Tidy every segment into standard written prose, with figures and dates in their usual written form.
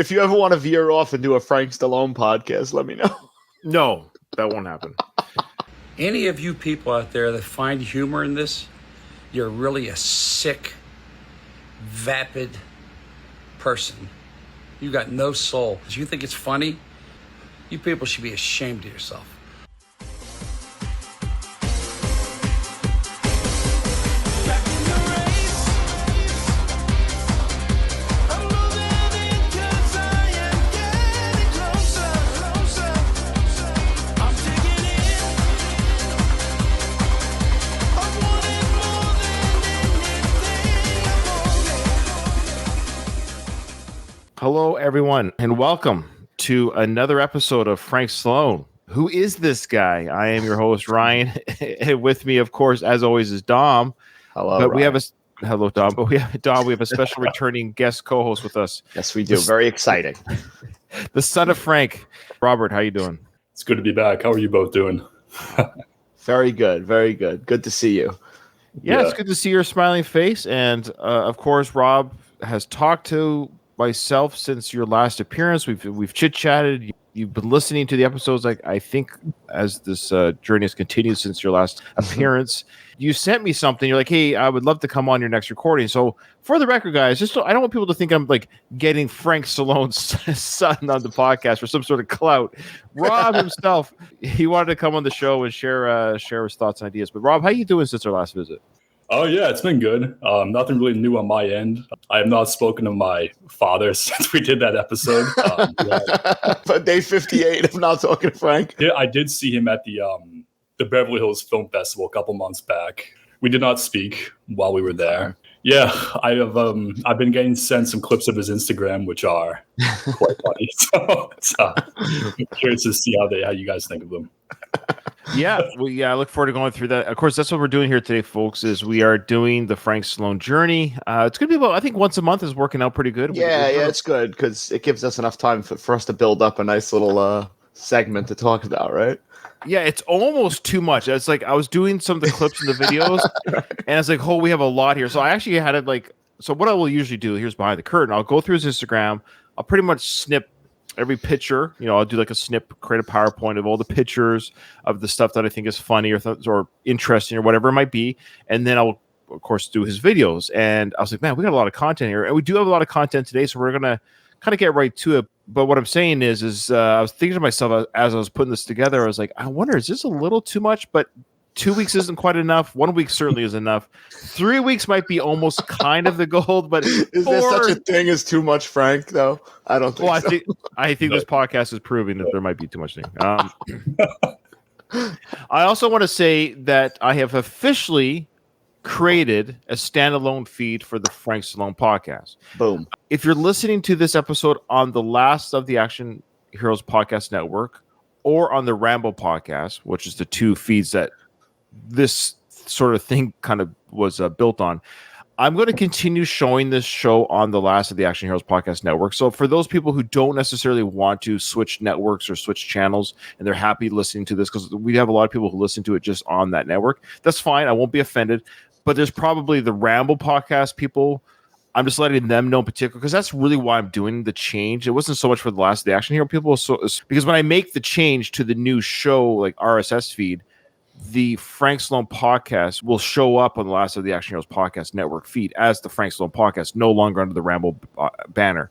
If you ever want to veer off and do a Frank Stallone podcast, let me know. No, that won't happen. Any of you people out there that find humor in this, you're really a sick, vapid person. You got no soul. If you think it's funny, you people should be ashamed of yourself. Hello, everyone, and welcome to another episode of Frank Stallone. Who is this guy? I am your host, Ryan. With me, of course, as always, is Dom. Hello, but Ryan. we have a hello, Dom. But we have a special returning guest co-host with us. Yes, we do. Very exciting. The son of Frank, Robert. How you doing? It's good to be back. How are you both doing? Very good. Very good. Good to see you. Yeah, it's good to see your smiling face. And of course, Rob has talked to myself since your last appearance. We've chit-chatted. You've been listening to the episodes, like I think, as this journey has continued since your last appearance. You sent me something. You're like, hey, I would love to come on your next recording. So for the record, guys, just so I don't want people to think I'm like getting Frank Stallone's son on the podcast for some sort of clout. Rob himself, he wanted to come on the show and share his thoughts and ideas. But Rob, how you doing since our last visit? Oh, yeah, it's been good. Nothing really new on my end. I have not spoken to my father since we did that episode. But day 58 of not talking to Frank. Yeah, I did see him at the Beverly Hills Film Festival a couple months back. We did not speak while we were there. Yeah, I've been getting sent some clips of his Instagram, which are quite funny. So I'm curious to see how you guys think of them. Yeah, I look forward to going through that. Of course, that's what we're doing here today, folks, is we are doing the Frank Stallone journey. It's going to be about, I think, once a month is working out pretty good. Yeah, it's good because it gives us enough time for us to build up a nice little segment to talk about, right? Yeah, it's almost too much. It's like I was doing some of the clips and the videos, and it's like, oh, we have a lot here. So I actually had it like, so what I will usually do, here's behind the curtain, I'll go through his Instagram, I'll pretty much snip every picture, I'll do like a snip, create a PowerPoint of all the pictures of the stuff that I think is funny or interesting or whatever it might be. And then I'll, of course, do his videos. And I was like, man, we got a lot of content here. And we do have a lot of content today. So we're going to kind of get right to it. But what I'm saying is I was thinking to myself as I was putting this together, I was like, I wonder, is this a little too much? But 2 weeks isn't quite enough. 1 week certainly is enough. 3 weeks might be almost kind of the gold, but is there such a thing as too much, Frank, though? I don't think so. I think this podcast is proving that there might be too much thing. I also want to say that I have officially created a standalone feed for the Frank Stallone podcast. Boom. If you're listening to this episode on the last of the Action Heroes Podcast Network or on the Rambo podcast, which is the two feeds that this sort of thing kind of was built on, I'm going to continue showing this show on the last of the Action Heroes Podcast Network. So for those people who don't necessarily want to switch networks or switch channels and they're happy listening to this, because we have a lot of people who listen to it just on that network, that's fine. I won't be offended. But there's probably the Rambo podcast people. I'm just letting them know in particular, because that's really why I'm doing the change. It wasn't so much for the last of the Action Hero people. Because when I make the change to the new show, like RSS feed, the Frank Stallone podcast will show up on the last of the Action Heroes Podcast Network feed as the Frank Stallone podcast, no longer under the Rambo banner.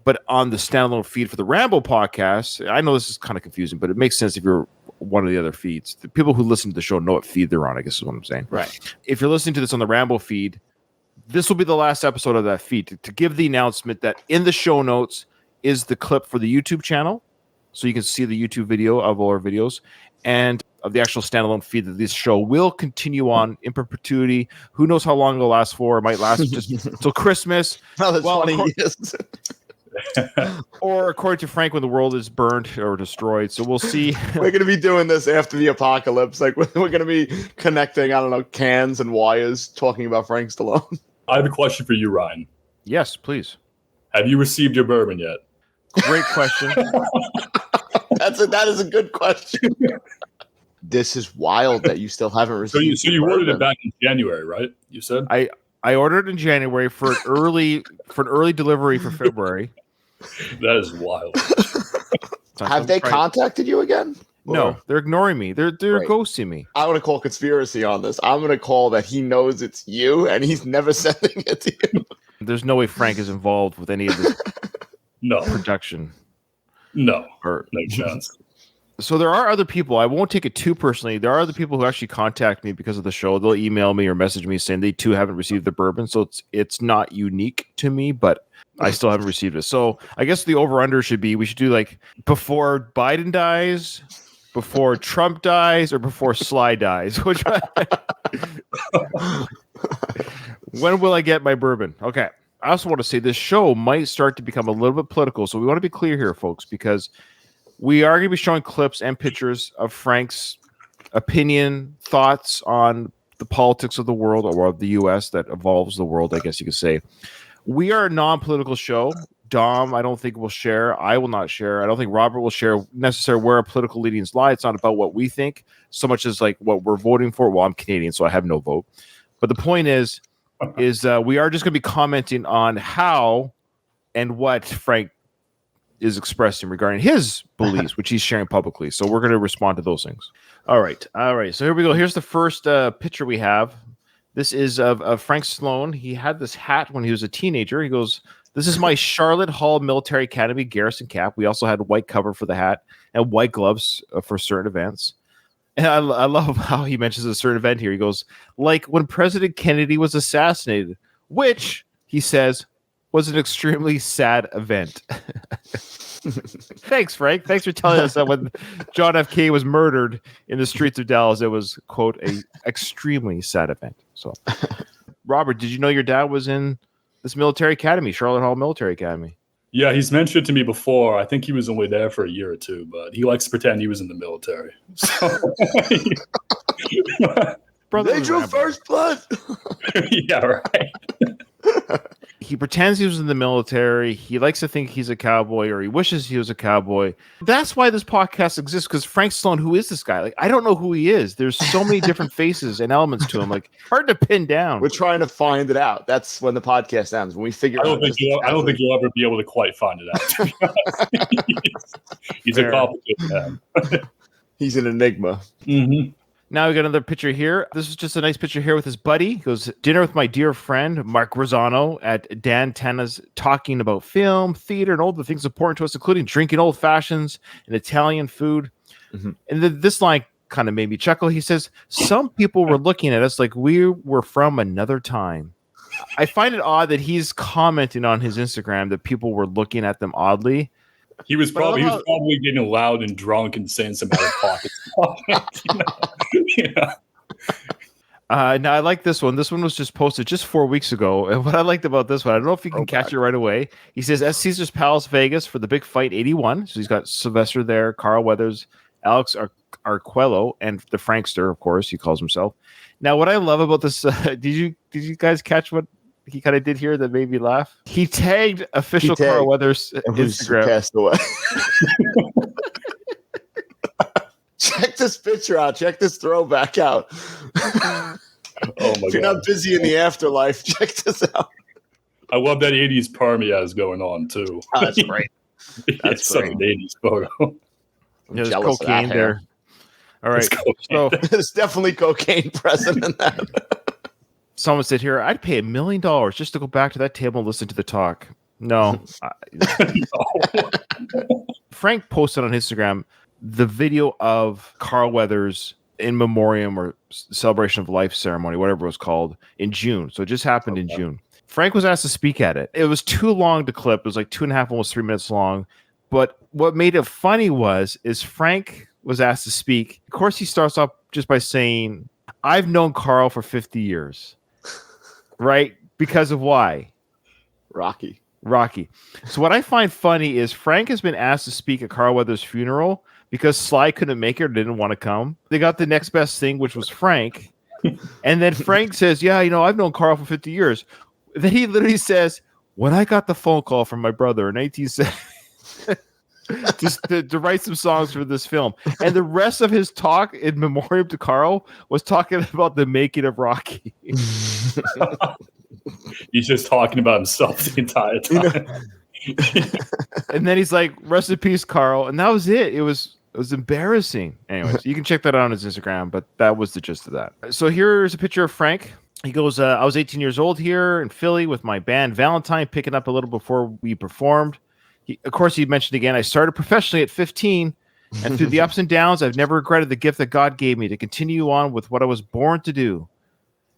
But on the standalone feed for the Rambo podcast, I know this is kind of confusing, but it makes sense if you're one of the other feeds. The people who listen to the show know what feed they're on, I guess is what I'm saying. Right. If you're listening to this on the Rambo feed, this will be the last episode of that feed to give the announcement that in the show notes is the clip for the YouTube channel. So you can see the YouTube video of all our videos and of the actual standalone feed that this show will continue on in perpetuity. Who knows how long it'll last for? It might last just until Christmas. Well, that's 20 years. Or according to Frank, when the world is burned or destroyed. So we'll see. We're going to be doing this after the apocalypse. Like, we're going to be connecting, I don't know, cans and wires talking about Frank Stallone. I have a question for you, Ryan. Yes, please. Have you received your bourbon yet? Great question. That is a good question. This is wild that you still haven't received. So you ordered it back in January, right? You said I ordered in January for an early delivery for February. That is wild. Have they contacted you again? No, they're ignoring me. They're Right. ghosting me. I want to call conspiracy on this. I'm going to call that he knows it's you and he's never sending it to you. There's no way Frank is involved with any of this No, production. no Or chance. so there are other people. I won't take it too personally. There are other people who actually contact me because of the show. They'll email me or message me saying they too haven't received the bourbon. So it's not unique to me, but I still haven't received it. So I guess the over-under should be, we should do like before Biden dies, before Trump dies, or before Sly dies. Which when will I get my bourbon? Okay. I also want to say this show might start to become a little bit political. So we want to be clear here, folks, because we are going to be showing clips and pictures of Frank's opinion, thoughts on the politics of the world, or of the U.S. that evolves the world, I guess you could say. We are a non-political show. Dom, I don't think will share. I will not share. I don't think Robert will share necessarily where our political leanings lie. It's not about what we think so much as like what we're voting for. Well, I'm Canadian, so I have no vote. But the point is we are just going to be commenting on how and what Frank is expressing regarding his beliefs, which he's sharing publicly. So we're going to respond to those things. All right. So here we go. Here's the first picture we have. This is of Frank Stallone. He had this hat when he was a teenager. He goes, "This is my Charlotte Hall Military Academy garrison cap." We also had a white cover for the hat and white gloves for certain events. And I love how he mentions a certain event here. He goes, like when President Kennedy was assassinated, which he says was an extremely sad event. Thanks, Frank. Thanks for telling us that when John F. K. was murdered in the streets of Dallas, it was, quote, a extremely sad event. So, Robert, did you know your dad was in this military academy, Charlotte Hall Military Academy? Yeah, he's mentioned it to me before. I think he was only there for a year or two, but he likes to pretend he was in the military. So, Brother, they drew first blood. Yeah, right. He pretends he was in the military. He likes to think he's a cowboy, or he wishes he was a cowboy. That's why this podcast exists, because Frank Stallone, who is this guy? Like, I don't know who he is. There's so many different faces and elements to him. Like, hard to pin down. We're trying to find it out. That's when the podcast ends. When we figure I don't out. think you'll ever be able to quite find it out. He's a complicated man. He's an enigma. Mm-hmm. Now we got another picture here. This is just a nice picture here with his buddy. He goes, dinner with my dear friend, Mark Rosano, at Dan Tana's, talking about film, theater, and all the things important to us, including drinking old fashions and Italian food. Mm-hmm. And this line kind of made me chuckle. He says, some people were looking at us like we were from another time. I find it odd that he's commenting on his Instagram that people were looking at them oddly. He was probably getting loud and drunk and saying some out of pocket stuff. Yeah. Now I like this one. This one was just posted just 4 weeks ago. And what I liked about this one, I don't know if you can catch it right away. He says, at Caesar's Palace, Vegas for the big fight 81. So he's got Sylvester there, Carl Weathers, Alex Arquello, and the Frankster, of course, he calls himself. Now, what I love about this, did you guys catch what he kind of did here that made me laugh? He tagged official Carl Weathers Instagram. Passed away. Check this picture out. Check this throwback out. Oh my if you're not busy in the afterlife, check this out. I love that 80s perm he has going on too. Oh, that's great. That's such an 80s photo. Yeah, there's cocaine there. All right. So there's definitely cocaine present in that. Someone said here, I'd pay $1 million just to go back to that table and listen to the talk. No. Frank posted on Instagram the video of Carl Weathers in memoriam or celebration of life ceremony, whatever it was called, in June. So it just happened in June. Frank was asked to speak at it. It was too long to clip. It was like 2.5, almost 3 minutes long. But what made it funny is Frank was asked to speak. Of course, he starts off just by saying, I've known Carl for 50 years. Right? Because of why? Rocky. So what I find funny is Frank has been asked to speak at Carl Weathers' funeral because Sly couldn't make it or didn't want to come. They got the next best thing, which was Frank. And then Frank says, yeah, I've known Carl for 50 years. Then he literally says, when I got the phone call from my brother in 1970 just to write some songs for this film. And the rest of his talk in memoriam to Carl was talking about the making of Rocky. He's just talking about himself the entire time. And then he's like, "Rest in peace, Carl." And that was it. It was embarrassing. Anyways, you can check that out on his Instagram, but that was the gist of that. So here's a picture of Frank. He goes, I was 18 years old here in Philly with my band Valentine, picking up a little before we performed. Of course, he mentioned again, I started professionally at 15, and through the ups and downs, I've never regretted the gift that God gave me to continue on with what I was born to do.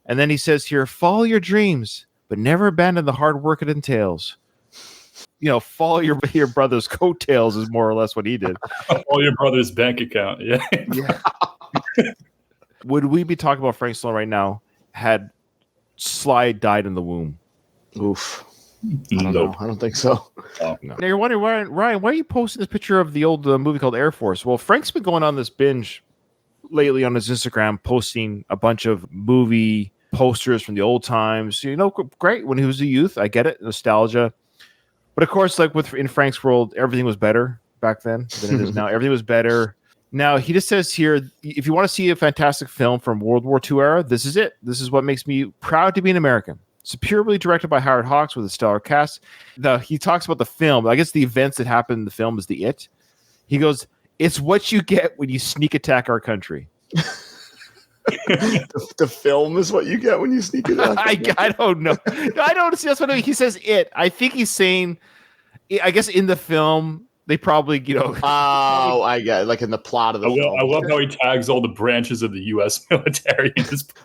And then he says here, follow your dreams, but never abandon the hard work it entails. Follow your brother's coattails is more or less what he did. Follow your brother's bank account. Yeah. Would we be talking about Frank Stallone right now had Sly died in the womb? Oof. I don't know. I don't think so. Oh. No. Now you're wondering, Ryan, why are you posting this picture of the old movie called Air Force? Well, Frank's been going on this binge lately on his Instagram, posting a bunch of movie posters from the old times. Great when he was a youth. I get it, nostalgia. But of course, like in Frank's world, everything was better back then than it is now. Everything was better. Now, he just says here, if you want to see a fantastic film from World War II era, this is it. This is what makes me proud to be an American. Superbly directed by Howard Hawks with a stellar cast. He talks about the film. I guess the events that happened in the film is the it. He goes, it's what you get when you sneak attack our country. The film is what you get when you sneak attack. I don't know. No, I don't see. That's what I mean. He says it. I think he's saying, I guess in the film, they probably, Oh, I get it. Like in the plot of the film. I love how he tags all the branches of the U.S. military.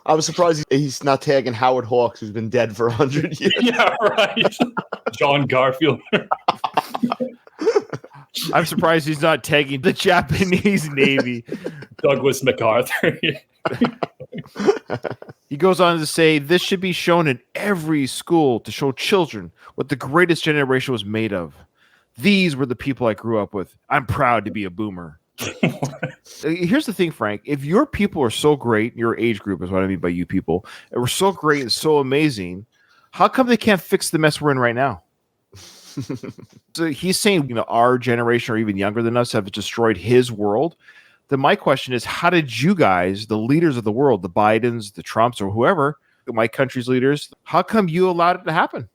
I was surprised he's not tagging Howard Hawks, who's been dead for 100 years. Yeah, right. John Garfield. I'm surprised he's not tagging the Japanese Navy. Douglas MacArthur. He goes on to say, this should be shown in every school to show children what the greatest generation was made of. These were the people I grew up with. I'm proud to be a boomer. Here's the thing, Frank. If your people are so great, your age group is what I mean by you people, and we're so great and so amazing, how come they can't fix the mess we're in right now? So he's saying, our generation or even younger than us have destroyed his world. Then my question is, how did you guys, the leaders of the world, the Bidens, the Trumps, or whoever, my country's leaders, how come you allowed it to happen?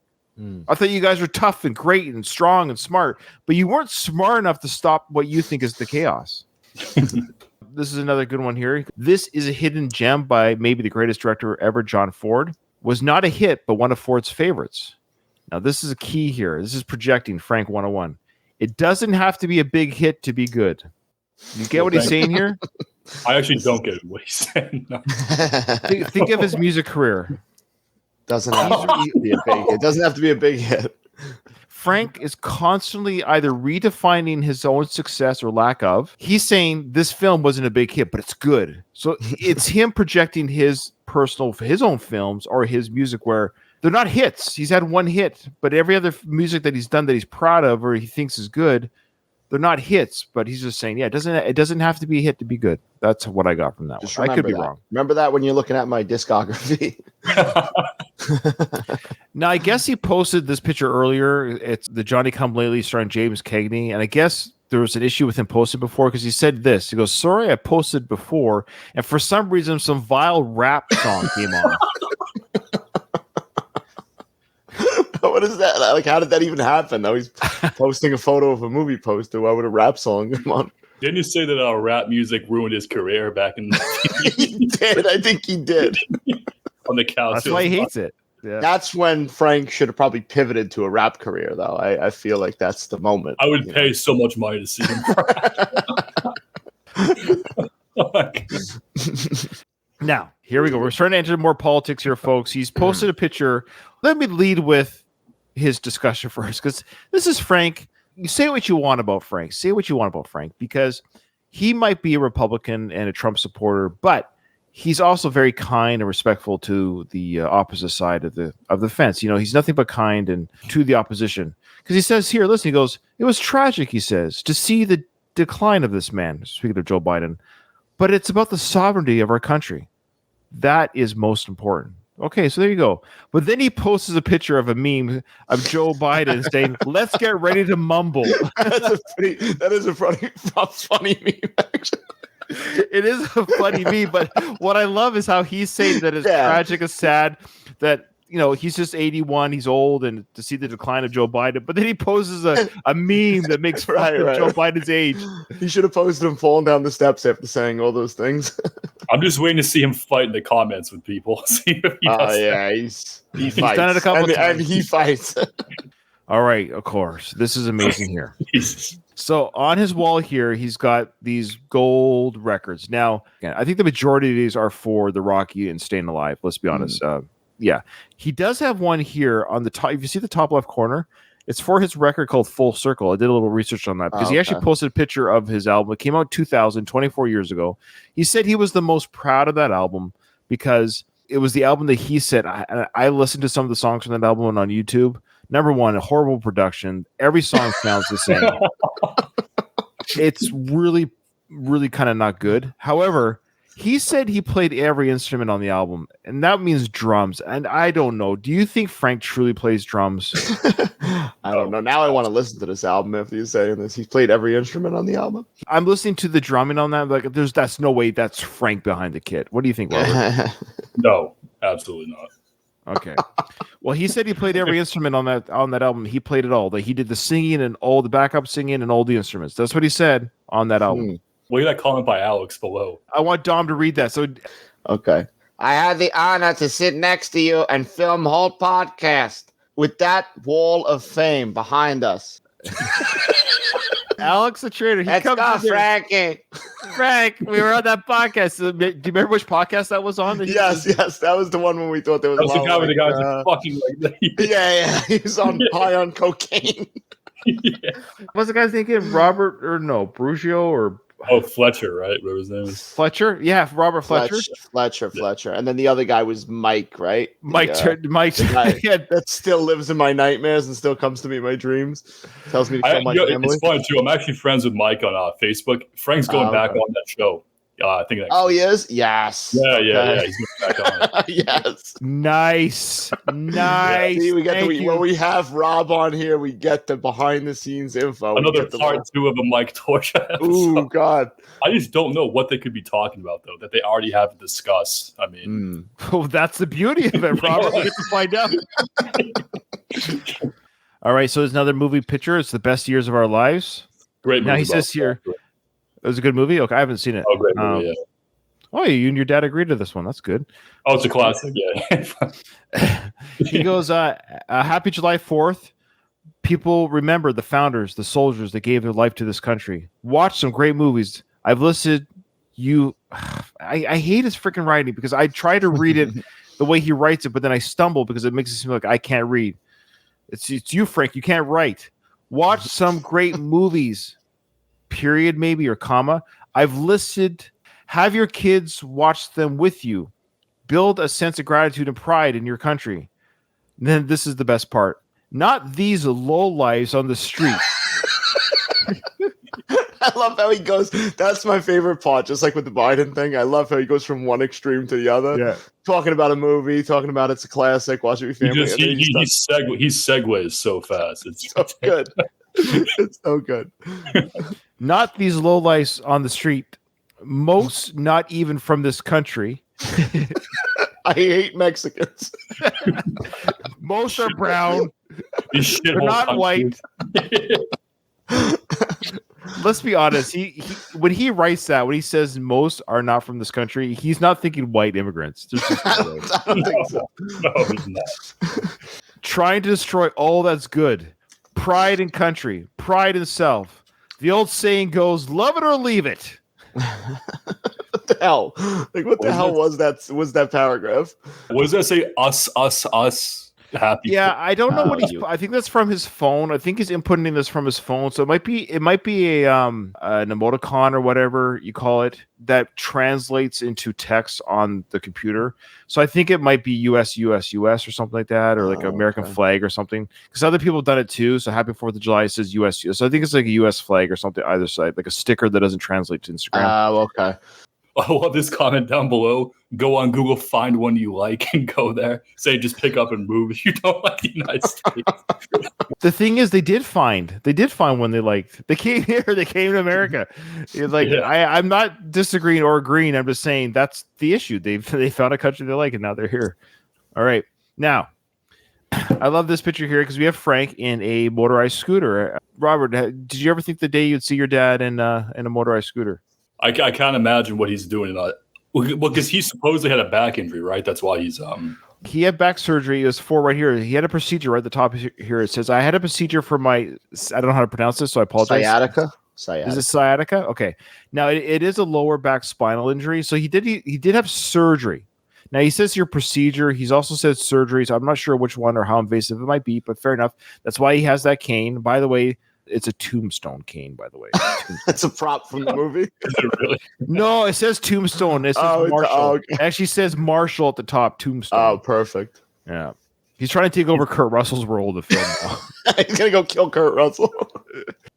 I thought you guys were tough and great and strong and smart, but you weren't smart enough to stop what you think is the chaos. This is another good one here. This is a hidden gem by maybe the greatest director ever, John Ford. Was not a hit, but one of Ford's favorites. Now, this is a key here. This is projecting Frank 101. It doesn't have to be a big hit to be good. You get what he's saying here? I actually don't get what he's saying. No. Think of his music career. Doesn't have to be a big hit. It doesn't have to be a big hit. Frank is constantly either redefining his own success or lack of. He's saying this film wasn't a big hit, but it's good. So it's him projecting his own films or his music where they're not hits. He's had one hit, but every other music that he's done that he's proud of or he thinks is good, they're not hits. But he's just saying, it doesn't have to be a hit to be good. That's what I got from that one. I could be wrong. Remember that when you're looking at my discography. Now, I guess he posted this picture earlier. It's the Johnny Come Lately starring James Cagney. And I guess there was an issue with him posting before because he said this. He goes, sorry, I posted before. And for some reason, some vile rap song came on. What is that? Like, how did that even happen? Now he's posting a photo of a movie poster. Why would a rap song come on? Didn't you say that rap music ruined his career back in He did. I think he did. On the couch. That's why he hates it. Yeah. That's when Frank should have probably pivoted to a rap career, though. I feel like that's the moment. I would pay so much money to see him. Now, here we go. We're starting to enter more politics here, folks. He's posted a picture. Let me lead with his discussion first, because this is Frank. You say what you want about Frank. Say what you want about Frank, because he might be a Republican and a Trump supporter, but he's also very kind and respectful to the opposite side of the fence. He's nothing but kind and to the opposition. Because he says here, listen, he goes, it was tragic, he says, to see the decline of this man, speaking of Joe Biden, but it's about the sovereignty of our country. That is most important. Okay, so there you go. But then he posts a picture of a meme of Joe Biden saying, let's get ready to mumble. That is a funny meme, actually. It is a funny meme, but what I love is how he's saying that it's tragic and sad that he's just 81, he's old, and to see the decline of Joe Biden, but then he poses a meme that makes fun of Joe Biden's age. He should have posted him falling down the steps after saying all those things. I'm just waiting to see him fight in the comments with people. See if he does he He's fights. done it a couple times. And he fights. All right, of course. This is amazing here. So on his wall here, he's got these gold records. Now, I think the majority of these are for the Rocky and Staying Alive. Let's be honest. Yeah, he does have one here on the top. If you see the top left corner, it's for his record called Full Circle. I did a little research on that because he actually posted a picture of his album. It came out 2000, 24 years ago. He said he was the most proud of that album because it was the album that he said, I listened to some of the songs from that album on YouTube. Number one, a horrible production. Every song sounds the same. It's really, really kind of not good. However, he said he played every instrument on the album, and that means drums. And I don't know. Do you think Frank truly plays drums? I don't know. Now I want to listen to this album after you saying this. He played every instrument on the album. I'm listening to the drumming on that. Like, that's no way that's Frank behind the kit. What do you think, Robert? No, absolutely not. Okay. Well, he said he played every instrument on that album. He played it all. That he did the singing and all the backup singing and all the instruments. That's what he said on that album. Look at that comment by Alex below. I want Dom to read that. So, okay. I had the honor to sit next to you and film whole podcast with that wall of fame behind us. Alex the Trader. Let's go, Frankie. Frank, we were on that podcast. Do you remember which podcast that was on? Yes. That was the one when we thought there was. That was the guy with the guys that fucking like that. Yeah. He was on high on cocaine. Yeah. What's the guy's name again? Robert or no? Brugio or Fletcher, right? Whatever his name is. Fletcher? Yeah, Robert Fletcher. Fletcher. And then the other guy was Mike, right? Mike. That still lives in my nightmares and still comes to me in my dreams. Tells me to kill my family. It's funny too. I'm actually friends with Mike on Facebook. Frank's going back on that show. I think. He is. Yes. Yeah. He's going back on. Yes. Nice. Yeah, see, when we have Rob on here, we get the behind the scenes info. Another part 2 of a Mike Torcha episode. Oh God. I just don't know what they could be talking about though that they already have to discuss. I mean, that's the beauty of it, Robert. We get to find out. All right, so there's another movie picture. It's the best years of our lives. Great movie. Now he says here. It was a good movie? Okay, I haven't seen it. Oh, great movie, yeah. Oh, you and your dad agreed to this one. That's good. Oh, it's a classic, yeah. He goes, Happy July 4th. People remember the founders, the soldiers that gave their life to this country. Watch some great movies. I've listed you. I hate his freaking writing because I try to read it the way he writes it, but then I stumble because it makes it seem like I can't read. It's you, Frank. You can't write. Watch some great movies. Period, maybe, or comma. I've listed, have your kids watch them with you. Build a sense of gratitude and pride in your country. And then this is the best part. Not these lowlifes on the street. I love how he goes. That's my favorite part. Just like with the Biden thing, I love how he goes from one extreme to the other. Yeah, talking about a movie, talking about it's a classic. Watch it with your family. He segues so fast. It's so good. It's so good. Not these lowlifes on the street. Most not even from this country. I hate Mexicans. Most are brown. They're not white. Let's be honest. He when he writes that, when he says most are not from this country, he's not thinking white immigrants. I don't think so. No, he's not. Trying to destroy all that's good. Pride in country. Pride in self. The old saying goes, love it or leave it. What the hell? Like, what the hell was that? Was that paragraph? What does that say? Us. Happy. Yeah, I don't know what he's. I think that's from his phone. I think he's inputting this from his phone. So it might be a an emoticon or whatever you call it that translates into text on the computer. So I think it might be US or something like that, or like American flag or something. Because other people have done it too. So Happy 4th of July says US. So I think it's like a US flag or something either side, like a sticker that doesn't translate to Instagram. Okay. I love this comment down below. Go on Google, find one you like, and go there. Say just pick up and move if you don't like the United States. The thing is, they did find one they liked. They came here. They came to America. It's like I'm not disagreeing or agreeing. I'm just saying that's the issue. They found a country they like, and now they're here. All right. Now I love this picture here because we have Frank in a motorized scooter. Robert, did you ever think the day you'd see your dad in a motorized scooter? I can't imagine what he's doing. Well, because he supposedly had a back injury, right? That's why he's He had back surgery. It was right here. He had a procedure right at the top here. It says, I had a procedure for my, I don't know how to pronounce this, so I apologize. Sciatica? Is it sciatica? Okay. Now, it is a lower back spinal injury. So he did have surgery. Now, he says your procedure. He's also said surgery. So I'm not sure which one or how invasive it might be, but fair enough. That's why he has that cane. By the way, it's a tombstone cane, by the way. That's a prop from the movie. really? No, it says tombstone. It says Marshall. Okay. It actually says Marshall at the top, tombstone. Oh, perfect. Yeah. He's trying to take over Kurt Russell's role of the film now. He's going to go kill Kurt Russell.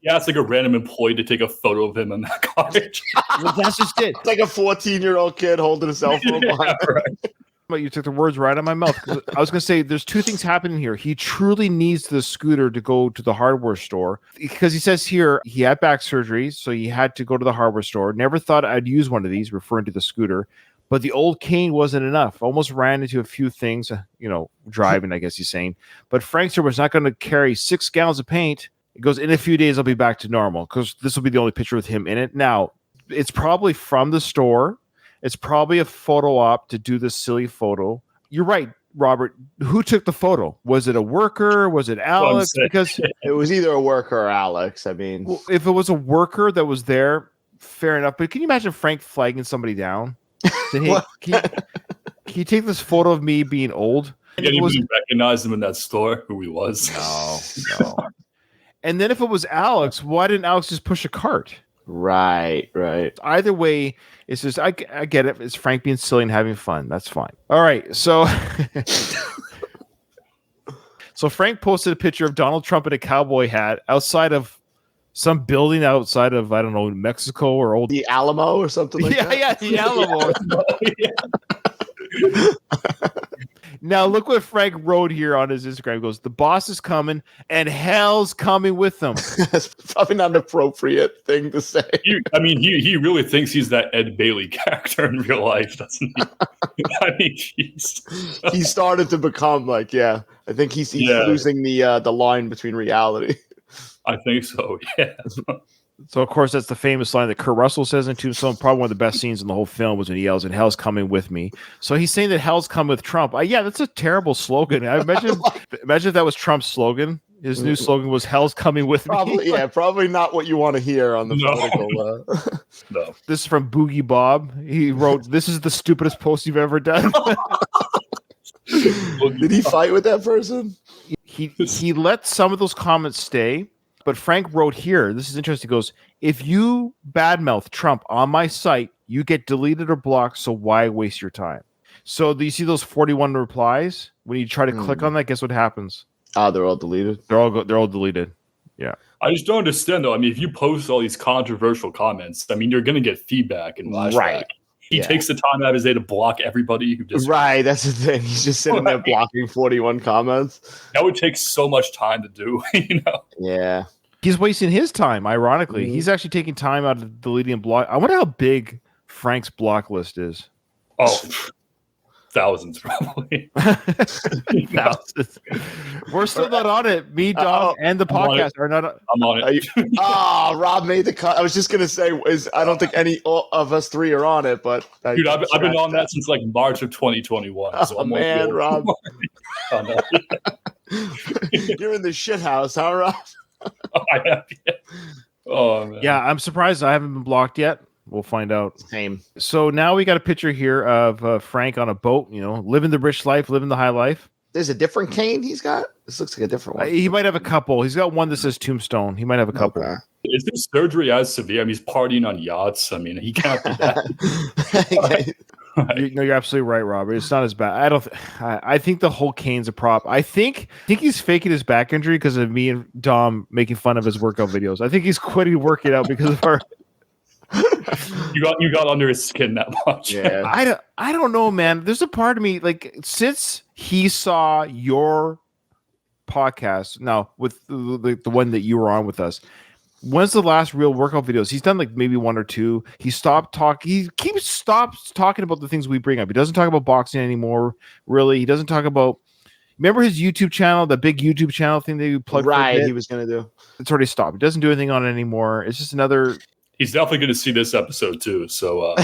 Yeah, it's like a random employee to take a photo of him in that cottage. Well, that's just it. It's like a 14-year-old kid holding a cell phone behind him. Right. But you took the words right out of my mouth. I was going to say there's two things happening here. He truly needs the scooter to go to the hardware store because he says here he had back surgery, so he had to go to the hardware store. Never thought I'd use one of these, referring to the scooter. But the old cane wasn't enough. Almost ran into a few things, driving, I guess he's saying. But Frankster was not going to carry 6 gallons of paint. It goes, in a few days, I'll be back to normal because this will be the only picture with him in it. Now, it's probably from the store. It's probably a photo op to do this silly photo. You're right, Robert. Who took the photo? Was it a worker? Was it Alex? Because it was either a worker or Alex. I mean, well, if it was a worker that was there, fair enough. But can you imagine Frank flagging somebody down? Saying, hey, can you take this photo of me being old? Did anybody recognize him in that store, who he was? No. And then if it was Alex, why didn't Alex just push a cart? Right. Either way, it's just I get it. It's Frank being silly and having fun. That's fine. All right, so so Frank posted a picture of Donald Trump in a cowboy hat outside of some building outside of, I don't know, Mexico or old the Alamo or something like that. Yeah, the Alamo. Now look what Frank wrote here on his Instagram. He goes, the boss is coming and hell's coming with them. That's probably not an appropriate thing to say. He really thinks he's that Ed Bailey character in real life, doesn't he? I mean, he started to become like, I think he's losing the line between reality. I think so, yeah. So, of course, that's the famous line that Kurt Russell says in Tombstone. Probably one of the best scenes in the whole film was when he yells, and hell's coming with me. So he's saying that hell's coming with Trump. That's a terrible slogan. I imagine if that was Trump's slogan. His new slogan was hell's coming with me. Probably not what you want to hear on the political. No. This is from Boogie Bob. He wrote, this is the stupidest post you've ever done. Did he fight with that person? He let some of those comments stay. But Frank wrote here, this is interesting, he goes, if you badmouth Trump on my site, you get deleted or blocked, so why waste your time? So do you see those 41 replies? When you try to click on that, guess what happens? They're all deleted. They're all deleted. Yeah. I just don't understand, though. I mean, if you post all these controversial comments, you're going to get feedback and flashback. Right. He takes the time out of his day to block everybody who just... Right, that's the thing. He's just sitting there blocking 41 comments. That would take so much time to do, Yeah. He's wasting his time, ironically. He's actually taking time out of deleting block. I wonder how big Frank's block list is. Oh, thousands, probably. Thousands. We're still not on it. Me, Dom, and the podcast are not. I'm on it. Rob made the cut. I was just gonna say, I don't think any of us three are on it, but dude, I've been on that since like March of 2021. So I'm man, Rob. Oh, no. You're in the shit house, huh, Rob? I have, yeah. Oh man. Yeah, I'm surprised I haven't been blocked yet. We'll find out. Same. So now we got a picture here of Frank on a boat, living the rich life, living the high life. There's a different cane he's got? This looks like a different one. He might have a couple. He's got one that says Tombstone. He might have a couple. Okay. Is this surgery as severe? I mean, he's partying on yachts. I mean, he can't do that. You're absolutely right, Robert. It's not as bad. I think the whole cane's a prop. I think he's faking his back injury because of me and Dom making fun of his workout videos. I think he's quitting working out because of our... You got under his skin that much. Yeah. I don't know, man. There's a part of me, like, since he saw your podcast now with the one that you were on with us, when's the last real workout videos? He's done like maybe one or two. He stopped talking. He stops talking about the things we bring up. He doesn't talk about boxing anymore. Really, he doesn't talk about Remember his YouTube channel, the big YouTube channel thing that you plugged? Right, he was going to do. It's already stopped. He doesn't do anything on it anymore. It's just another. He's definitely going to see this episode too. So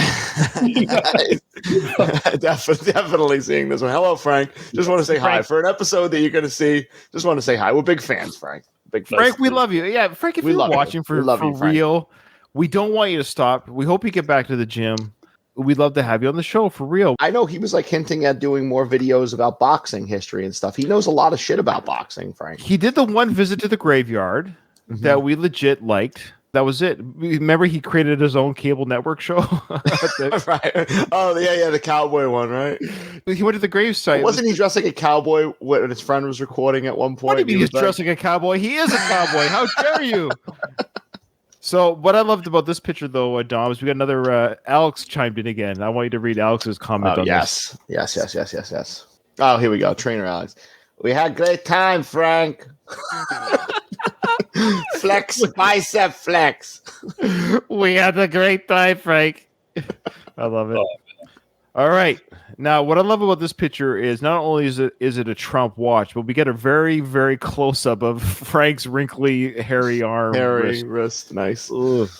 definitely seeing this one. Hello, Frank. Just want to say hi for an episode that you're going to see. Just want to say hi. We're big fans, Frank. Big fans. Frank, we love you. Yeah, Frank, if you're watching for real, we don't want you to stop. We hope you get back to the gym. We'd love to have you on the show for real. I know he was like hinting at doing more videos about boxing history and stuff. He knows a lot of shit about boxing, Frank. He did the one visit to the graveyard that we legit liked. That was it. Remember, he created his own cable network show. Right. Oh, yeah, the cowboy one, right? He went to the gravesite. Wasn't he dressed like a cowboy when his friend was recording at one point? What do you mean he's dressed like a cowboy? He is a cowboy. How dare you? So what I loved about this picture, though, Dom, is we got another Alex chimed in again. I want you to read Alex's comment on this. Yes. Oh, here we go. Trainer Alex. We had a great time, Frank. Flex, bicep flex. We had a great time, Frank. I love it. All right. Now, what I love about this picture is not only is it a Trump watch, but we get a very, very close up of Frank's wrinkly, hairy arm, wrist. Nice. Ugh.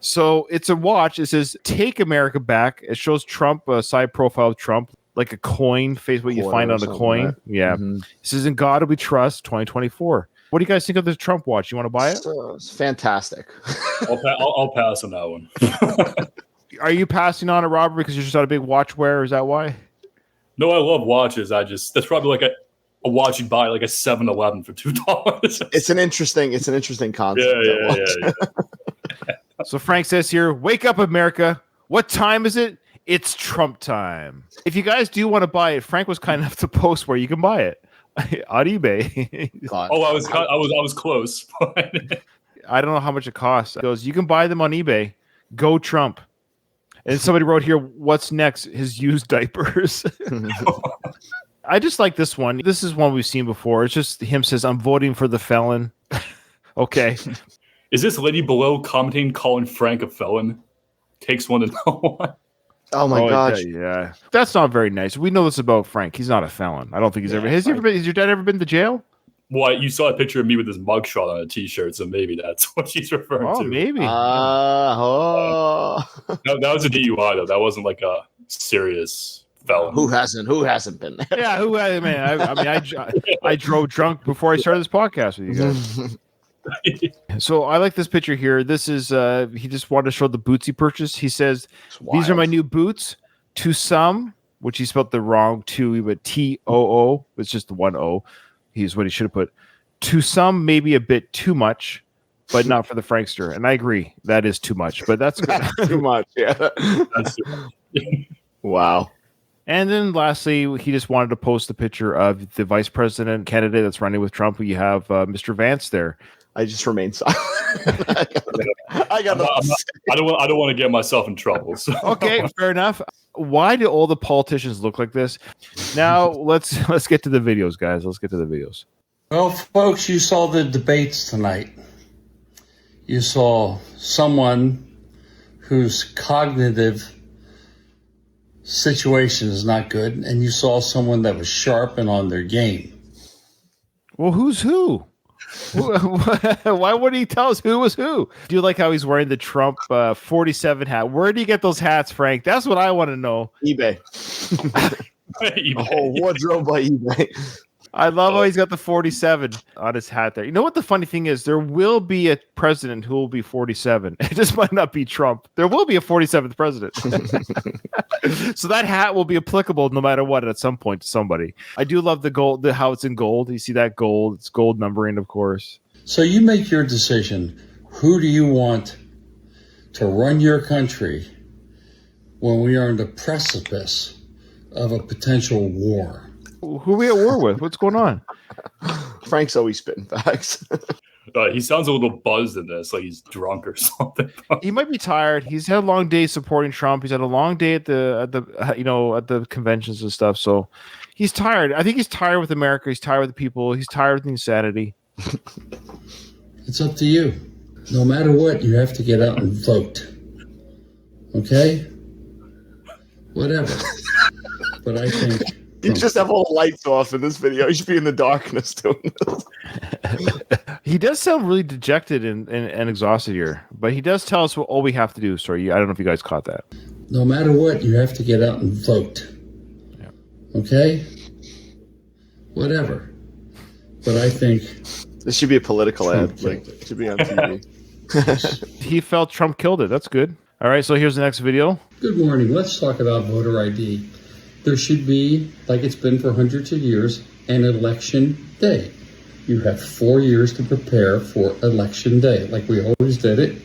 So it's a watch. It says "Take America Back." It shows Trump, a side profile of Trump, like a coin, face what you find on a coin. Right? Yeah. It says, "In God we trust." 2024. What do you guys think of this Trump watch? You want to buy it? It's fantastic. I'll pass on that one. Are you passing on it, Robert, because you're just not a big watch wearer? Is that why? No, I love watches. That's probably like a watch you'd buy like a 7-Eleven for $2. It's an interesting concept. Yeah. So Frank says here, "Wake up, America. What time is it? It's Trump time." If you guys do want to buy it, Frank was kind enough to post where you can buy it on eBay. I was close. I don't know how much it costs. He goes, "You can buy them on eBay. Go Trump." And somebody wrote here, "What's next? His used diapers." I just like this one. This is one we've seen before. It's just him says, "I'm voting for the felon." Okay. Is this lady below commenting, calling Frank a felon? Takes one to know one. Oh my gosh. Yeah. That's not very nice. We know this about Frank. He's not a felon. I don't think he's ever. Has your dad ever been to jail? Well, you saw a picture of me with his mugshot on a T-shirt, so maybe that's what she's referring to. Oh, maybe. That was a DUI, though. That wasn't like a serious felon. Who hasn't been there? Yeah, who has? Man, I drove drunk before I started this podcast with you guys. So I like this picture here. This is he just wanted to show the boots he purchased. He says, "These are my new boots. To some," which he spelled the wrong "to," but TOO. It's just the one O. He's what he should have put. "To some, maybe a bit too much, but not for the Frankster." And I agree, that is too much, but that's good. Too much. Yeah. That's too much. Wow. And then lastly, he just wanted to post a picture of the vice president candidate that's running with Trump. You have Mr. Vance there. I just remain silent. I don't want to get myself in trouble. So. Okay, fair enough. Why do all the politicians look like this? Now let's get to the videos, guys. Let's get to the videos. Well, folks, you saw the debates tonight. You saw someone whose cognitive situation is not good, and you saw someone that was sharp and on their game. Well, who's who? Why wouldn't he tell us who was who? Do you like how he's wearing the Trump 47 hat? Where do you get those hats, Frank? That's what I want to know. eBay. A whole wardrobe by eBay. I love how he's got the 47 on his hat there. You know what the funny thing is? There will be a president who will be 47. It just might not be Trump. There will be a 47th president. So that hat will be applicable no matter what at some point to somebody. I do love the gold, how it's in gold. You see that gold? It's gold numbering, of course. So you make your decision. Who do you want to run your country when we are on the precipice of a potential war? Who are we at war with? What's going on? Frank's always spitting facts. He sounds a little buzzed in this, like he's drunk or something. He might be tired. He's had a long day supporting Trump. He's had a long day at the conventions and stuff. So he's tired. I think he's tired with America. He's tired with the people. He's tired with the insanity. It's up to you. No matter what, you have to get out and vote. Okay? Whatever. But I think You just have all the lights off in this video. You should be in the darkness doing this. He does sound really dejected and exhausted here, but he does tell us what all we have to do. Sorry, I don't know if you guys caught that. No matter what, you have to get out and vote. Yeah. Okay? Whatever. But I think This should be a political Trump ad. Like, killed it. it should be on TV. He felt Trump killed it. That's good. All right, so here's the next video. Good morning. Let's talk about voter ID. There should be, like it's been for hundreds of years, an election day. You have 4 years to prepare for election day, like we always did it.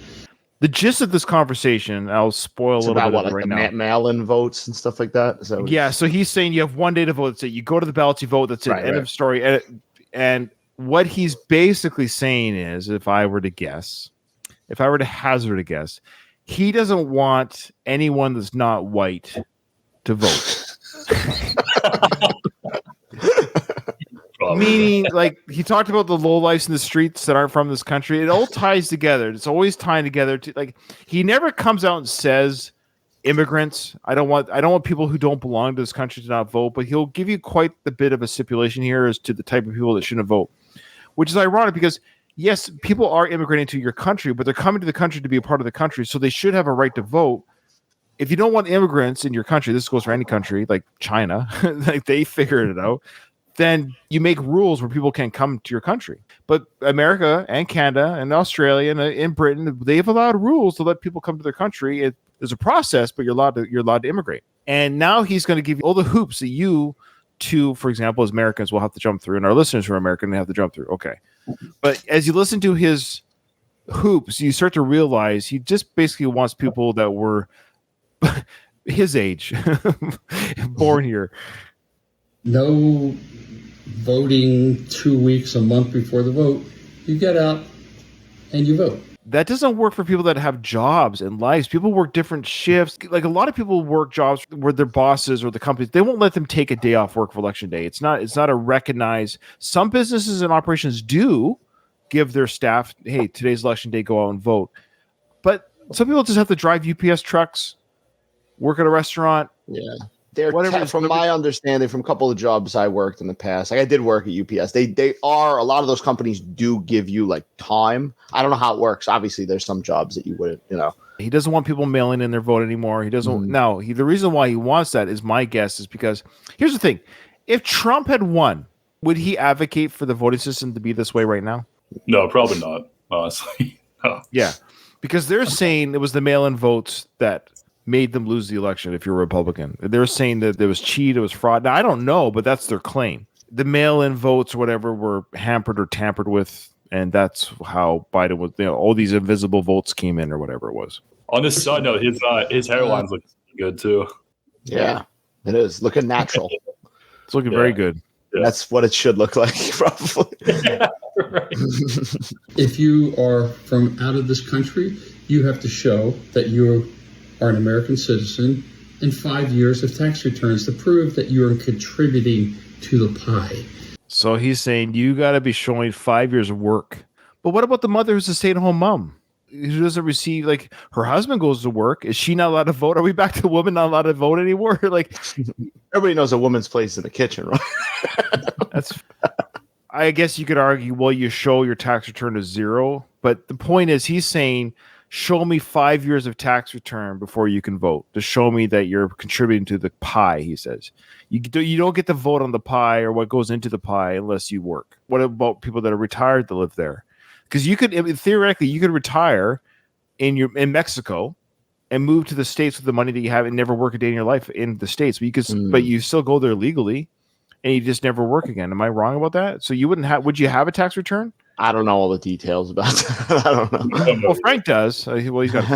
The gist of this conversation, I'll spoil It's a little about bit what, of it like right the now. mail-in votes and stuff like that? Is that what Yeah, so he's saying you have 1 day to vote. So you go to the ballots, you vote. That's it. Right, End right. of story. And what he's basically saying is, if I were to hazard a guess, he doesn't want anyone that's not white to vote. Meaning, like, he talked about the lowlifes in the streets that aren't from this country. It all ties together. It's always tying together. To, like, he never comes out and says immigrants. I don't want people who don't belong to this country to not vote. But he'll give you quite the bit of a stipulation here as to the type of people that shouldn't vote, which is ironic because yes, people are immigrating to your country, but they're coming to the country to be a part of the country, so they should have a right to vote. If you don't want immigrants in your country, this goes for any country, like China, like they figured it out, then you make rules where people can't come to your country. But America and Canada and Australia and in Britain, they've allowed rules to let people come to their country. There's a process, but you're allowed to immigrate. And now he's going to give you all the hoops that you two, for example, as Americans will have to jump through, and our listeners who are American, they have to jump through. Okay. But as you listen to his hoops, you start to realize he just basically wants people that were his age, born here. No voting 2 weeks, a month before the vote. You get out and you vote. That doesn't work for people that have jobs and lives. People work different shifts. Like a lot of people work jobs where their bosses or the companies, they won't let them take a day off work for election day. It's not a recognized. Some businesses and operations do give their staff, hey, today's election day, go out and vote. But some people just have to drive UPS trucks, work at a restaurant. Yeah. They're Whatever. from my understanding, from a couple of jobs I worked in the past, like I did work at UPS. They are, a lot of those companies do give you like time. I don't know how it works. Obviously, there's some jobs that you wouldn't, He doesn't want people mailing in their vote anymore. He doesn't. No, the reason why he wants that is my guess is because here's the thing: if Trump had won, would he advocate for the voting system to be this way right now? No, probably not. Honestly, no. Yeah, because they're saying it was the mail-in votes that made them lose the election. If you're a Republican, they're saying that there was cheat, it was fraud. Now I don't know, but that's their claim. The mail-in votes or whatever were hampered or tampered with, and that's how Biden was. All these invisible votes came in or whatever it was. On this side note, his hairline's looking good too. Yeah, it is looking natural. It's looking very good. Yeah. That's what it should look like, probably. Right. If you are from out of this country, you have to show that you are an American citizen and 5 years of tax returns to prove that you are contributing to the pie. So he's saying you got to be showing 5 years of work. But what about the mother who's a stay-at-home mom who doesn't receive, like, her husband goes to work? Is she not allowed to vote? Are we back to women not allowed to vote anymore? Like, Everybody knows a woman's place in the kitchen, right? that's. I guess you could argue, well, you show your tax return is zero, but the point is, he's saying, show me 5 years of tax return before you can vote to show me that you're contributing to the pie. He says you don't get to vote on the pie or what goes into the pie unless you work. What about people that are retired that live there? Because you could theoretically you could retire in Mexico and move to the States with the money that you have and never work a day in your life in the States. But you still go there legally and you just never work again. Am I wrong about that? So you wouldn't have? Would you have a tax return? I don't know all the details about that. I don't know. Well, Frank does. Well, he's got.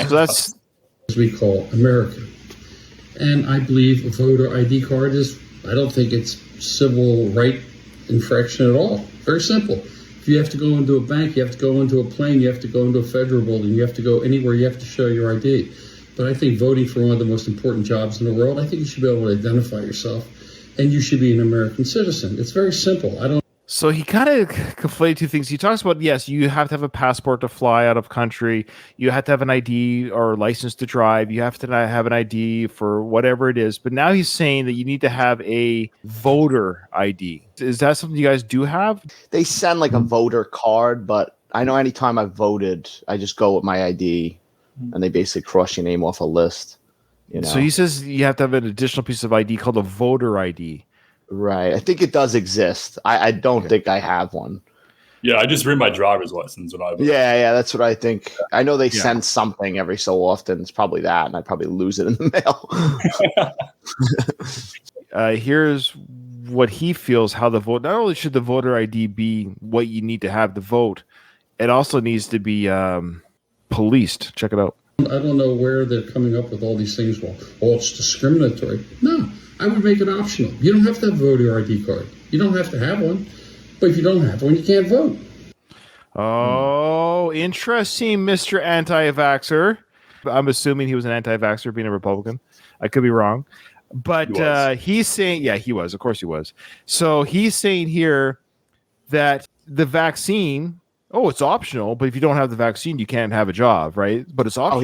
So that's As we call America. And I believe a voter ID card I don't think it's civil right infraction at all. Very simple. If you have to go into a bank, you have to go into a plane, you have to go into a federal building, you have to go anywhere, you have to show your ID. But I think voting for one of the most important jobs in the world, I think you should be able to identify yourself and you should be an American citizen. It's very simple. So he kind of conflated two things. He talks about, yes, you have to have a passport to fly out of country. You have to have an ID or license to drive. You have to have an ID for whatever it is. But now he's saying that you need to have a voter ID. Is that something you guys do have? They send like a voter card, but I know anytime I voted, I just go with my ID, and they basically cross your name off a list. You know? So he says you have to have an additional piece of ID called a voter ID. Right. I think it does exist. I don't think I have one. Yeah, I just read my driver's license when I vote. Yeah, that's what I think. I know they send something every so often. It's probably that, and I probably lose it in the mail. Here's what he feels how the vote. Not only should the voter ID be what you need to have to vote, it also needs to be policed. Check it out. I don't know where they're coming up with all these things. Well, it's discriminatory. No, I would make it optional. You don't have to have a voter ID card. You don't have to have one. But if you don't have one, you can't vote. Oh, interesting, Mr. Anti-Vaxxer. I'm assuming he was an anti-vaxxer being a Republican. I could be wrong. But he's saying, yeah, he was. Of course he was. So he's saying here that the vaccine, it's optional, but if you don't have the vaccine, you can't have a job, right? But it's optional.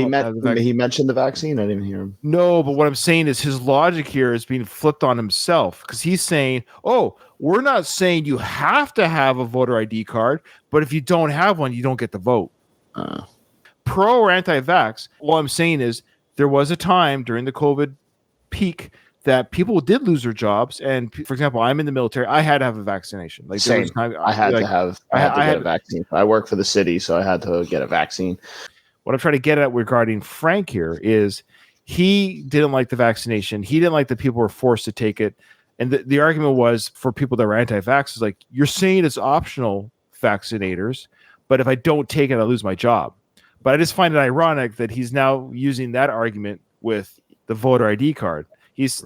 He mentioned the vaccine. I didn't hear him. No, but what I'm saying is his logic here is being flipped on himself because he's saying, we're not saying you have to have a voter ID card, but if you don't have one, you don't get the vote. Pro or anti-vax, all I'm saying is there was a time during the COVID peak that people did lose their jobs. And for example, I'm in the military. I had to have a vaccination. Like Same. I had to get a vaccine. I work for the city, so I had to get a vaccine. What I'm trying to get at regarding Frank here is he didn't like the vaccination. He didn't like that people were forced to take it. And the argument was for people that were anti-vax is like, you're saying it's optional, vaccinators, but if I don't take it, I lose my job. But I just find it ironic that he's now using that argument with the voter ID card. He's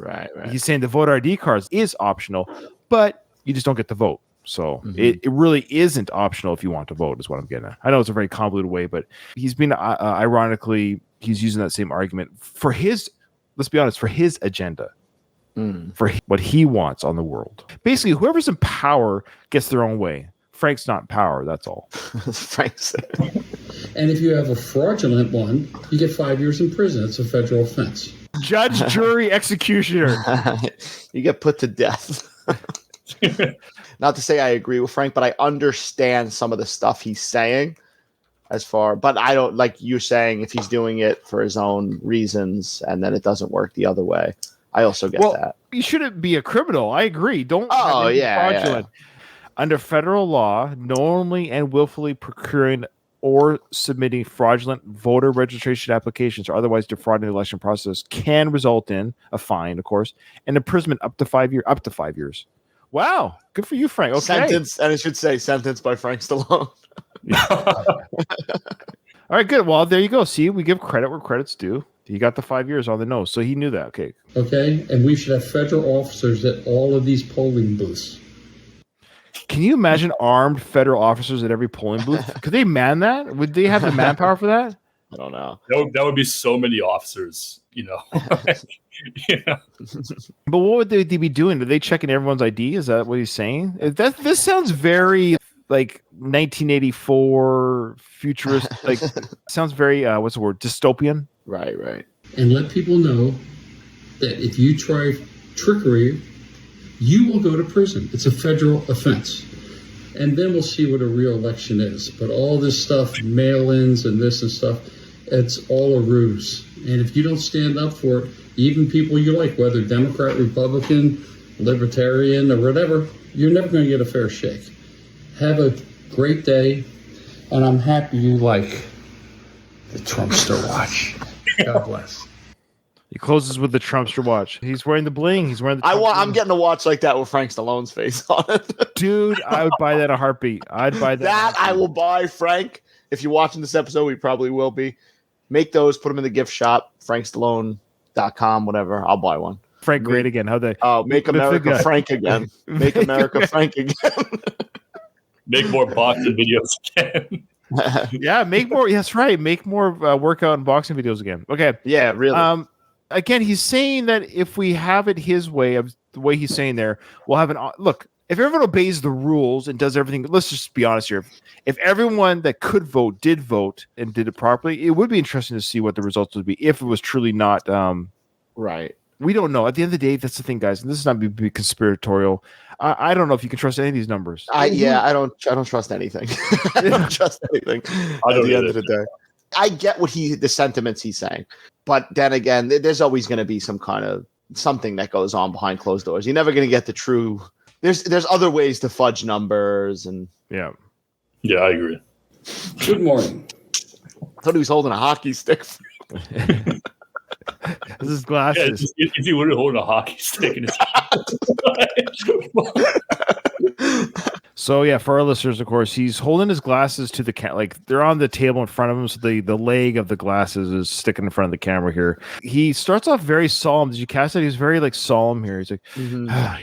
saying the voter ID card is optional, but you just don't get the vote. So it really isn't optional if you want to vote, is what I'm getting at. I know it's a very convoluted way, but he's been ironically, he's using that same argument for his, let's be honest, for his agenda. For what he wants on the world. Basically, whoever's in power gets their own way. Frank's not in power, that's all. Frank's And if you have a fraudulent one, you get 5 years in prison. It's a federal offense. Judge, jury, executioner. You get put to death. Not to say I agree with Frank, but I understand some of the stuff he's saying but I don't, like you're saying, if he's doing it for his own reasons and then it doesn't work the other way. I also get that. You shouldn't be a criminal. I agree. Don't. Fraudulent. Yeah. Under federal law, knowingly and willfully procuring or submitting fraudulent voter registration applications or otherwise defrauding the election process can result in a fine, of course, and imprisonment up to 5 years. Up to 5 years. Wow, good for you, Frank. Okay. Sentence, and it should say sentence by Frank Stallone. All right, good. Well, there you go. See, we give credit where credit's due. He got the 5 years on the nose, so he knew that. Okay. Okay, and we should have federal officers at all of these polling booths. Can you imagine armed federal officers at every polling booth? Could they man that? Would they have the manpower for that? I don't know. That would be so many officers, But what would they be doing? Are they checking everyone's ID? Is that what he's saying? This sounds very like 1984 futurist. Like sounds very what's the word? Dystopian. Right. And let people know that if you try trickery, you will go to prison. It's a federal offense. And then we'll see what a real election is. But all this stuff, mail-ins and this and stuff, it's all a ruse. And if you don't stand up for it, even people you like, whether Democrat, Republican, Libertarian, or whatever, you're never going to get a fair shake. Have a great day. And I'm happy you like the Trumpster watch. God bless. He closes with the Trumpster watch. He's wearing the bling. He's wearing the. I'm getting a watch like that with Frank Stallone's face on it. Dude, I would buy that in a heartbeat. I'd buy that. That I will buy, Frank. If you're watching this episode, we probably will be. Make those, put them in the gift shop, frankstallone.com, whatever. I'll buy one. Frank great again. How'd they? Make America Frank again. Make America Frank again. Make more boxing videos again. Yeah, make more. That's right. Make more workout and boxing videos again. Okay. Yeah, really. Again, he's saying that if we have it his way, of the way he's saying there, we'll have an look. if everyone obeys the rules and does everything, let's just be honest here. If everyone that could vote did vote and did it properly, it would be interesting to see what the results would be if it was truly not. Right. We don't know. At the end of the day, that's the thing, guys. And this is not be conspiratorial. I don't know if you can trust any of these numbers. I don't trust anything. I don't trust anything at the end of the day. I get the sentiments he's saying, but then again, there's always going to be some kind of something that goes on behind closed doors. You're never going to get the true. There's other ways to fudge numbers and yeah, I agree. Good morning. I thought he was holding a hockey stick. This is glasses. Yeah, if he would have holding a hockey stick in his So yeah, for our listeners, of course, he's holding his glasses to the like they're on the table in front of him, so the leg of the glasses is sticking in front of the camera here. He starts off very solemn. Did you catch that? He's very like solemn here. He's like,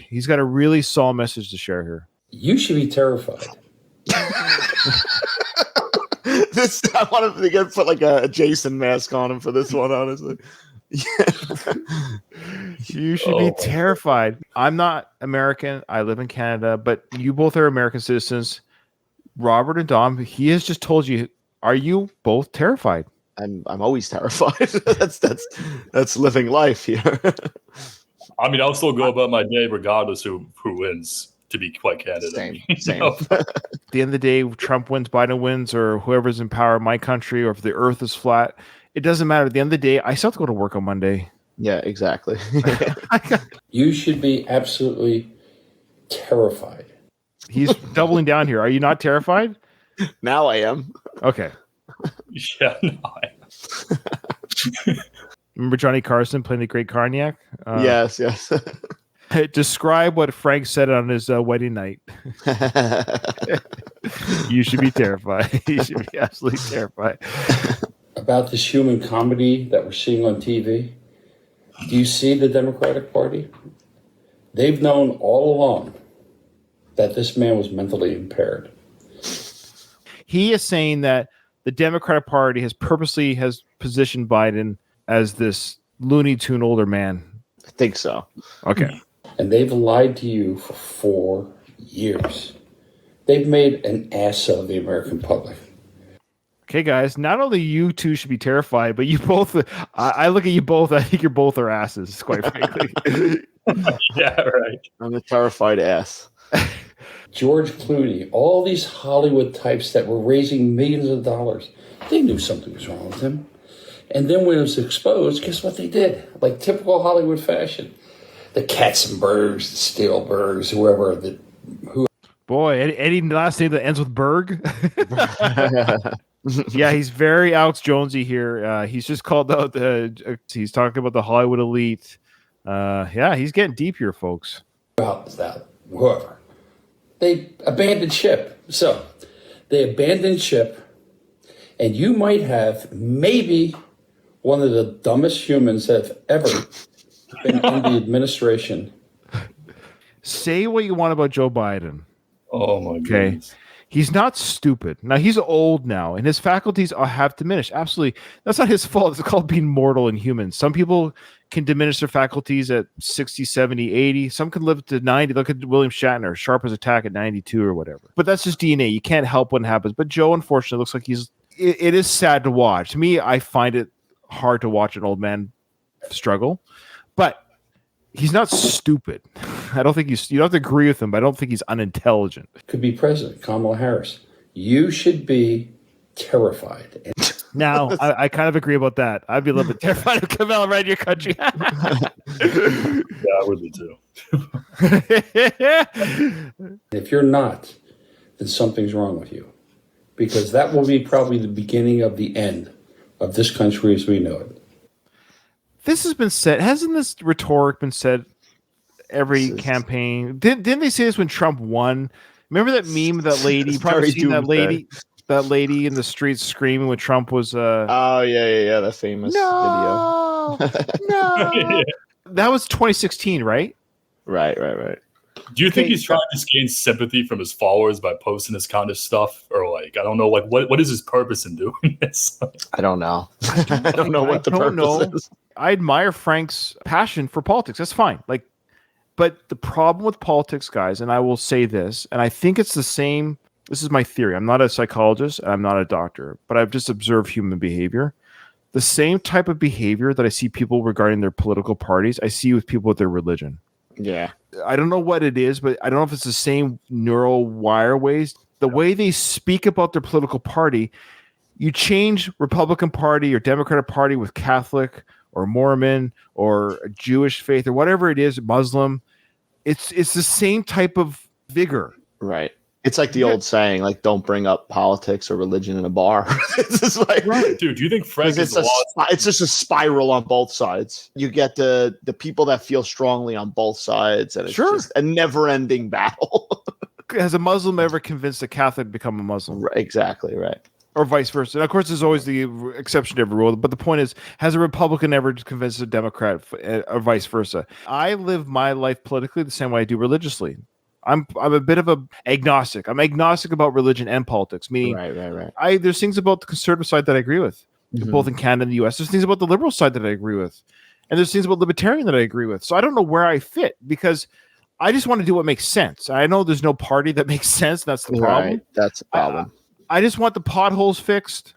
he's got a really solemn message to share here. You should be terrified. I wanted to put like a Jason mask on him for this one, honestly. You should be terrified. I'm not American. I live in Canada, but you both are American citizens. Robert and Dom, he has just told you, are you both terrified? I'm always terrified. that's living life here. I mean, I'll still go about my day regardless who wins, to be quite candid. Same. At the end of the day, Trump wins, Biden wins, or whoever's in power in my country, or if the earth is flat, it doesn't matter. At the end of the day, I still have to go to work on Monday. Yeah, exactly. You should be absolutely terrified. He's doubling down here. Are you not terrified? Now I am. Okay. Yeah, no, I am. Remember Johnny Carson playing the Great Carniac? Yes. Describe what Frank said on his wedding night. You should be terrified. You should be absolutely terrified. About this human comedy that we're seeing on TV, do you see the Democratic Party? They've known all along that this man was mentally impaired. He is saying that the Democratic Party has purposely positioned Biden as this Looney Tune older man. I think so. Okay. And they've lied to you for 4 years. They've made an ass of the American public. Okay, guys, not only you two should be terrified, but you both, I look at you both, I think you're both are asses, quite frankly. Yeah, right. I'm a terrified ass. George Clooney, all these Hollywood types that were raising millions of dollars, they knew something was wrong with him. And then when it was exposed, guess what they did? Like typical Hollywood fashion. The Katzenbergs, the Spielbergs, whoever. Boy, any last name that ends with Berg? Yeah, he's very Alex Jonesy here. He's just called out he's talking about the Hollywood elite. Yeah, he's getting deep here, folks. Whoever. They abandoned ship. So they abandoned ship, and you might have maybe one of the dumbest humans that have ever been in the administration. Say what you want about Joe Biden. Oh my goodness. He's not stupid. Now, he's old now, and his faculties have diminished. Absolutely. That's not his fault. It's called being mortal and human. Some people can diminish their faculties at 60, 70, 80. Some can live to 90. Look at William Shatner, sharp as a tack at 92 or whatever. But that's just DNA. You can't help what happens. But Joe, unfortunately, looks like it is sad to watch. To me, I find it hard to watch an old man struggle. But he's not stupid. I don't think you don't have to agree with him, but I don't think he's unintelligent. Could be President Kamala Harris. You should be terrified. Now, I kind of agree about that. I'd be a little bit terrified of Kamala right in your country. Yeah, I would be too. If you're not, then something's wrong with you. Because that will be probably the beginning of the end of this country as we know it. This has been said. Hasn't this rhetoric been said every campaign? Didn't they say this when Trump won? Remember that meme of that lady? Probably seen that lady. That lady in the streets screaming when Trump was. Oh yeah, that famous video. No. That was 2016, right? Right. Do you think he's trying to gain sympathy from his followers by posting this kind of stuff, or like I don't know, like what is his purpose in doing this? I don't know. I don't know what the purpose is. I admire Frank's passion for politics. That's fine. Like, But the problem with politics, guys, and I will say this, and I think it's the same. This is my theory. I'm not a psychologist and I'm not a doctor, but I've just observed human behavior. The same type of behavior that I see people regarding their political parties, I see with people with their religion. Yeah. I don't know what it is, but I don't know if it's the same neural wire ways. The way they speak about their political party, you change Republican Party or Democratic Party with Catholic or Mormon or Jewish faith or whatever it is, Muslim. It's the same type of vigor. Right. It's like the old saying, like, don't bring up politics or religion in a bar. It's just like, Right. Dude, do you think Frank is it's just a spiral on both sides. You get the people that feel strongly on both sides, and it's just a never-ending battle. Has a Muslim ever convinced a Catholic to become a Muslim? Right, exactly, right. Or vice versa. And of course, there's always the exception to every rule. But the point is, has a Republican ever convinced a Democrat or vice versa? I live my life politically the same way I do religiously. I'm a bit of a agnostic. I'm agnostic about religion and politics. Meaning, right. There's things about the conservative side that I agree with, both in Canada and the U.S. There's things about the liberal side that I agree with, and there's things about libertarian that I agree with. So I don't know where I fit because I just want to do what makes sense. I know there's no party that makes sense. That's the problem. Right. That's the problem. I just want the potholes fixed.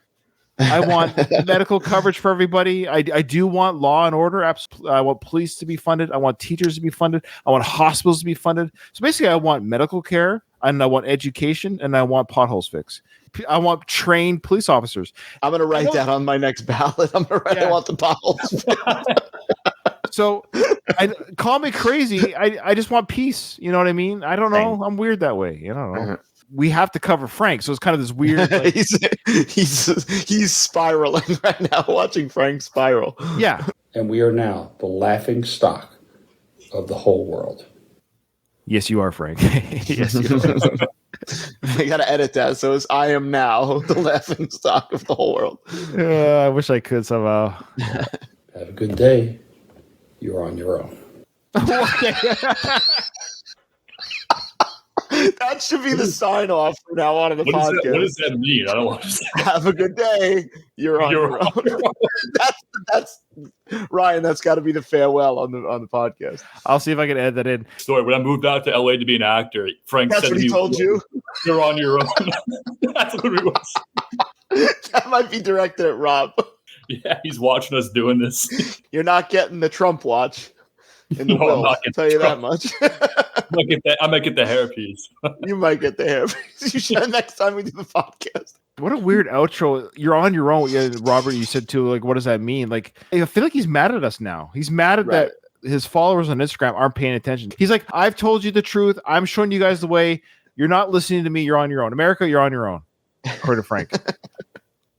I want medical coverage for everybody. I do want law and order. I want police to be funded. I want teachers to be funded. I want hospitals to be funded. So basically, I want medical care, and I want education, and I want potholes fixed. I want trained police officers. I'm going to write that on my next ballot. I'm going to write I want the potholes fixed. So, call me crazy. I just want peace. You know what I mean? I don't know. I'm weird that way. You know. We have to cover Frank, so it's kind of this weird. Like, he's spiraling right now, watching Frank spiral. Yeah, and we are now the laughing stock of the whole world. Yes, you are, Frank. Yes, you are. I gotta edit that, so it's I am now the laughing stock of the whole world. I wish I could somehow. Have a good day. You're on your own. That should be the sign off from now on in the podcast. What does that mean? I don't want to say. Have a good day. You're on your own. That's Ryan. That's got to be the farewell on the podcast. I'll see if I can add that in. Story when I moved out to LA to be an actor, Frank said what he told you. You're on your own. That's what it was. That might be directed at Rob. Yeah, he's watching us doing this. You're not getting the Trump watch. In the will, I'll tell you that much. I might get the hairpiece. You might get the hairpiece. You should next time we do the podcast. What a weird outro. You're on your own. Yeah, Robert, you said too, like, what does that mean? Like, I feel like he's mad at us now. He's mad at that his followers on Instagram aren't paying attention. He's like, I've told you the truth. I'm showing you guys the way. You're not listening to me. You're on your own. America, you're on your own. According to Frank.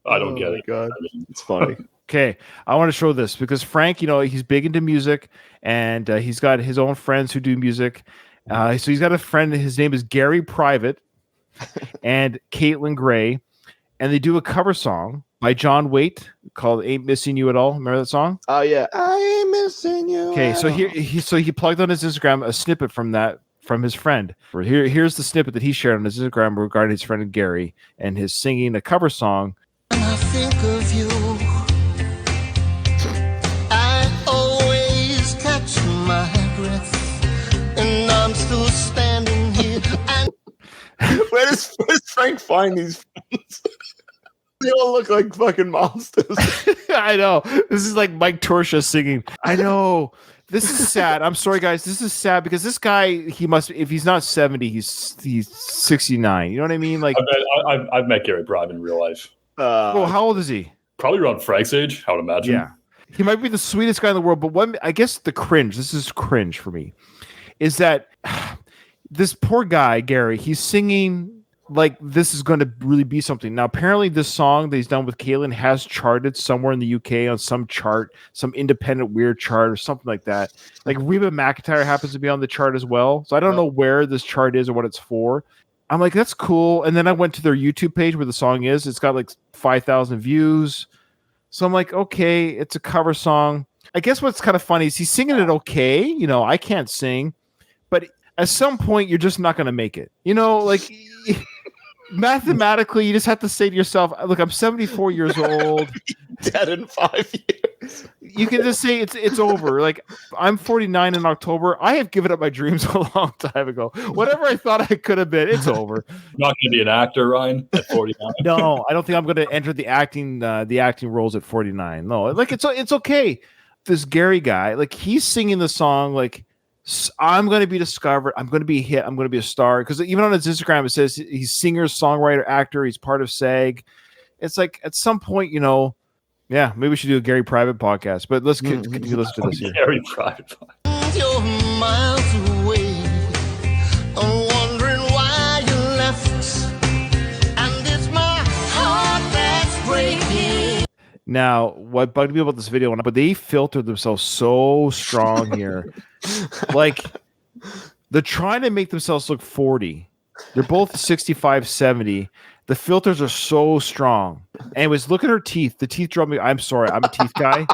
I don't get it. God. It's funny. Okay, I want to show this because Frank, he's big into music, and he's got his own friends who do music. So he's got a friend. His name is Gary Private and Caitlin Gray, and they do a cover song by John Waite called "Ain't Missing You at All." Remember that song? Oh yeah, I ain't missing you. Okay, so he plugged on his Instagram a snippet from his friend. Here's the snippet that he shared on his Instagram regarding his friend Gary and his singing a cover song. When I think of you, I always catch my breath, and I'm still standing here. Where does Frank find these friends? They all look like fucking monsters. I know. This is like Mike Torsha singing. I know. This is sad. I'm sorry, guys. This is sad because this guy, he must, if he's not 70, he's 69. You know what I mean? Like, I've met Gary Private in real life. How old is he? Probably around Frank's age, I would imagine. Yeah. He might be the sweetest guy in the world, but I guess the cringe, this is cringe for me, is that this poor guy, Gary, he's singing like this is going to really be something. Now, apparently this song that he's done with Caitlin has charted somewhere in the UK on some chart, some independent weird chart or something like that. Like Reba McEntire happens to be on the chart as well. So I don't know where this chart is or what it's for. I'm like, that's cool. And then I went to their YouTube page where the song is. It's got like 5,000 views. So I'm like, okay, it's a cover song. I guess what's kind of funny is he's singing it okay. You know, I can't sing. But at some point, you're just not going to make it. You know, like mathematically, you just have to say to yourself, look, I'm 74 years old. Dead in 5 years. You can just say it's over. Like, I'm 49 in October. I have given up my dreams a long time ago. Whatever I thought I could have been, it's over. You're not going to be an actor, Ryan, at 49. No, I don't think I'm going to enter the acting roles at 49. No, like it's okay. This Gary guy, like, he's singing the song like, I'm going to be discovered. I'm going to be a hit. I'm going to be a star. Because even on his Instagram, it says he's singer, songwriter, actor. He's part of SAG. It's like, at some point, yeah, maybe we should do a Gary Private podcast. But let's continue listening to this here. Gary Private podcast. You're miles away. I'm wondering why you left. And it's my heart that's breaking. Now, what bugged me about this video, but they filtered themselves so strong here. Like, they're trying to make themselves look 40. They're both 65, 70. The filters are so strong. Anyways, look at her teeth. The teeth drove me. I'm sorry. I'm a teeth guy.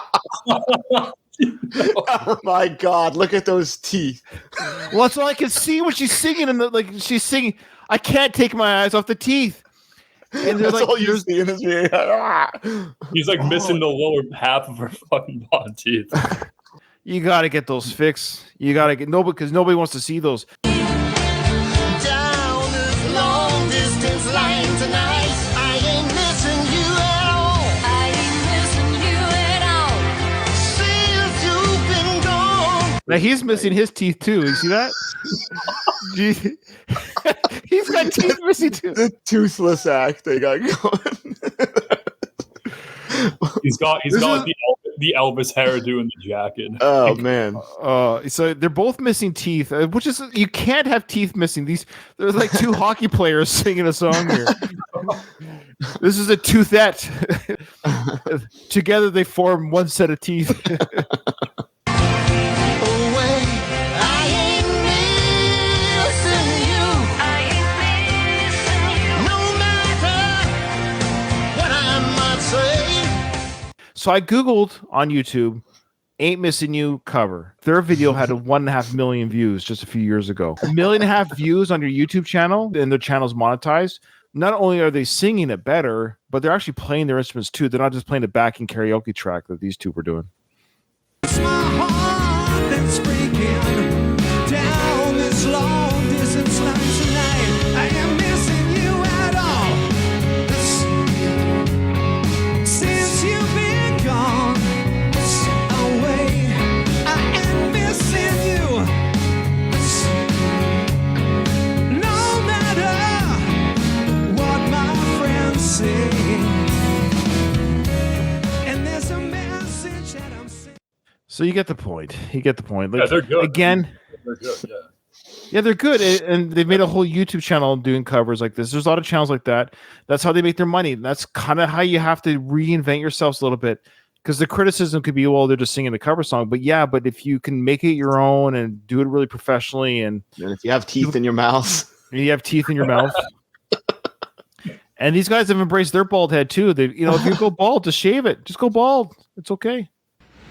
Oh my God. Look at those teeth. Well, that's all I can see when she's singing. And she's singing. I can't take my eyes off the teeth. And that's like, all you see in this video. He's like missing the lower half of her fucking bottom teeth. You got to get those fixed. You got to get because nobody wants to see those. Down this long distance line tonight. I ain't missing you at all. I ain't missing you at all. Since you've been gone. Now he's missing his teeth too. You see that? He's got teeth missing too. The toothless act they got going. He's got the Elvis hairdo and the jacket. Oh man. So they're both missing teeth, which is, you can't have teeth missing. They're like two hockey players singing a song here. This is a toothette. Together they form one set of teeth. So I Googled on YouTube, "Ain't Missing You" cover. Their video had 1.5 million views just a few years ago. 1.5 million views on your YouTube channel, and their channel's monetized. Not only are they singing it better, but they're actually playing their instruments too. They're not just playing a backing karaoke track that these two were doing. It's my heart that's breaking down this long distance line tonight. I am missing you at all. Since you've been gone away, I am missing you. No matter what my friends say, and there's a message that I'm saying. So you get the point. Like, Yeah, they're good. Again, They're good, yeah. yeah, they're good. And they've made a whole YouTube channel doing covers like this. There's a lot of channels like that. That's how they make their money. That's kind of how you have to reinvent yourselves a little bit. Because the criticism could be, well, they're just singing a cover song. But yeah, but if you can make it your own and do it really professionally, and if you have teeth in your mouth. you have teeth in your mouth. And these guys have embraced their bald head too. They, if you go bald, just shave it. Just go bald. It's okay.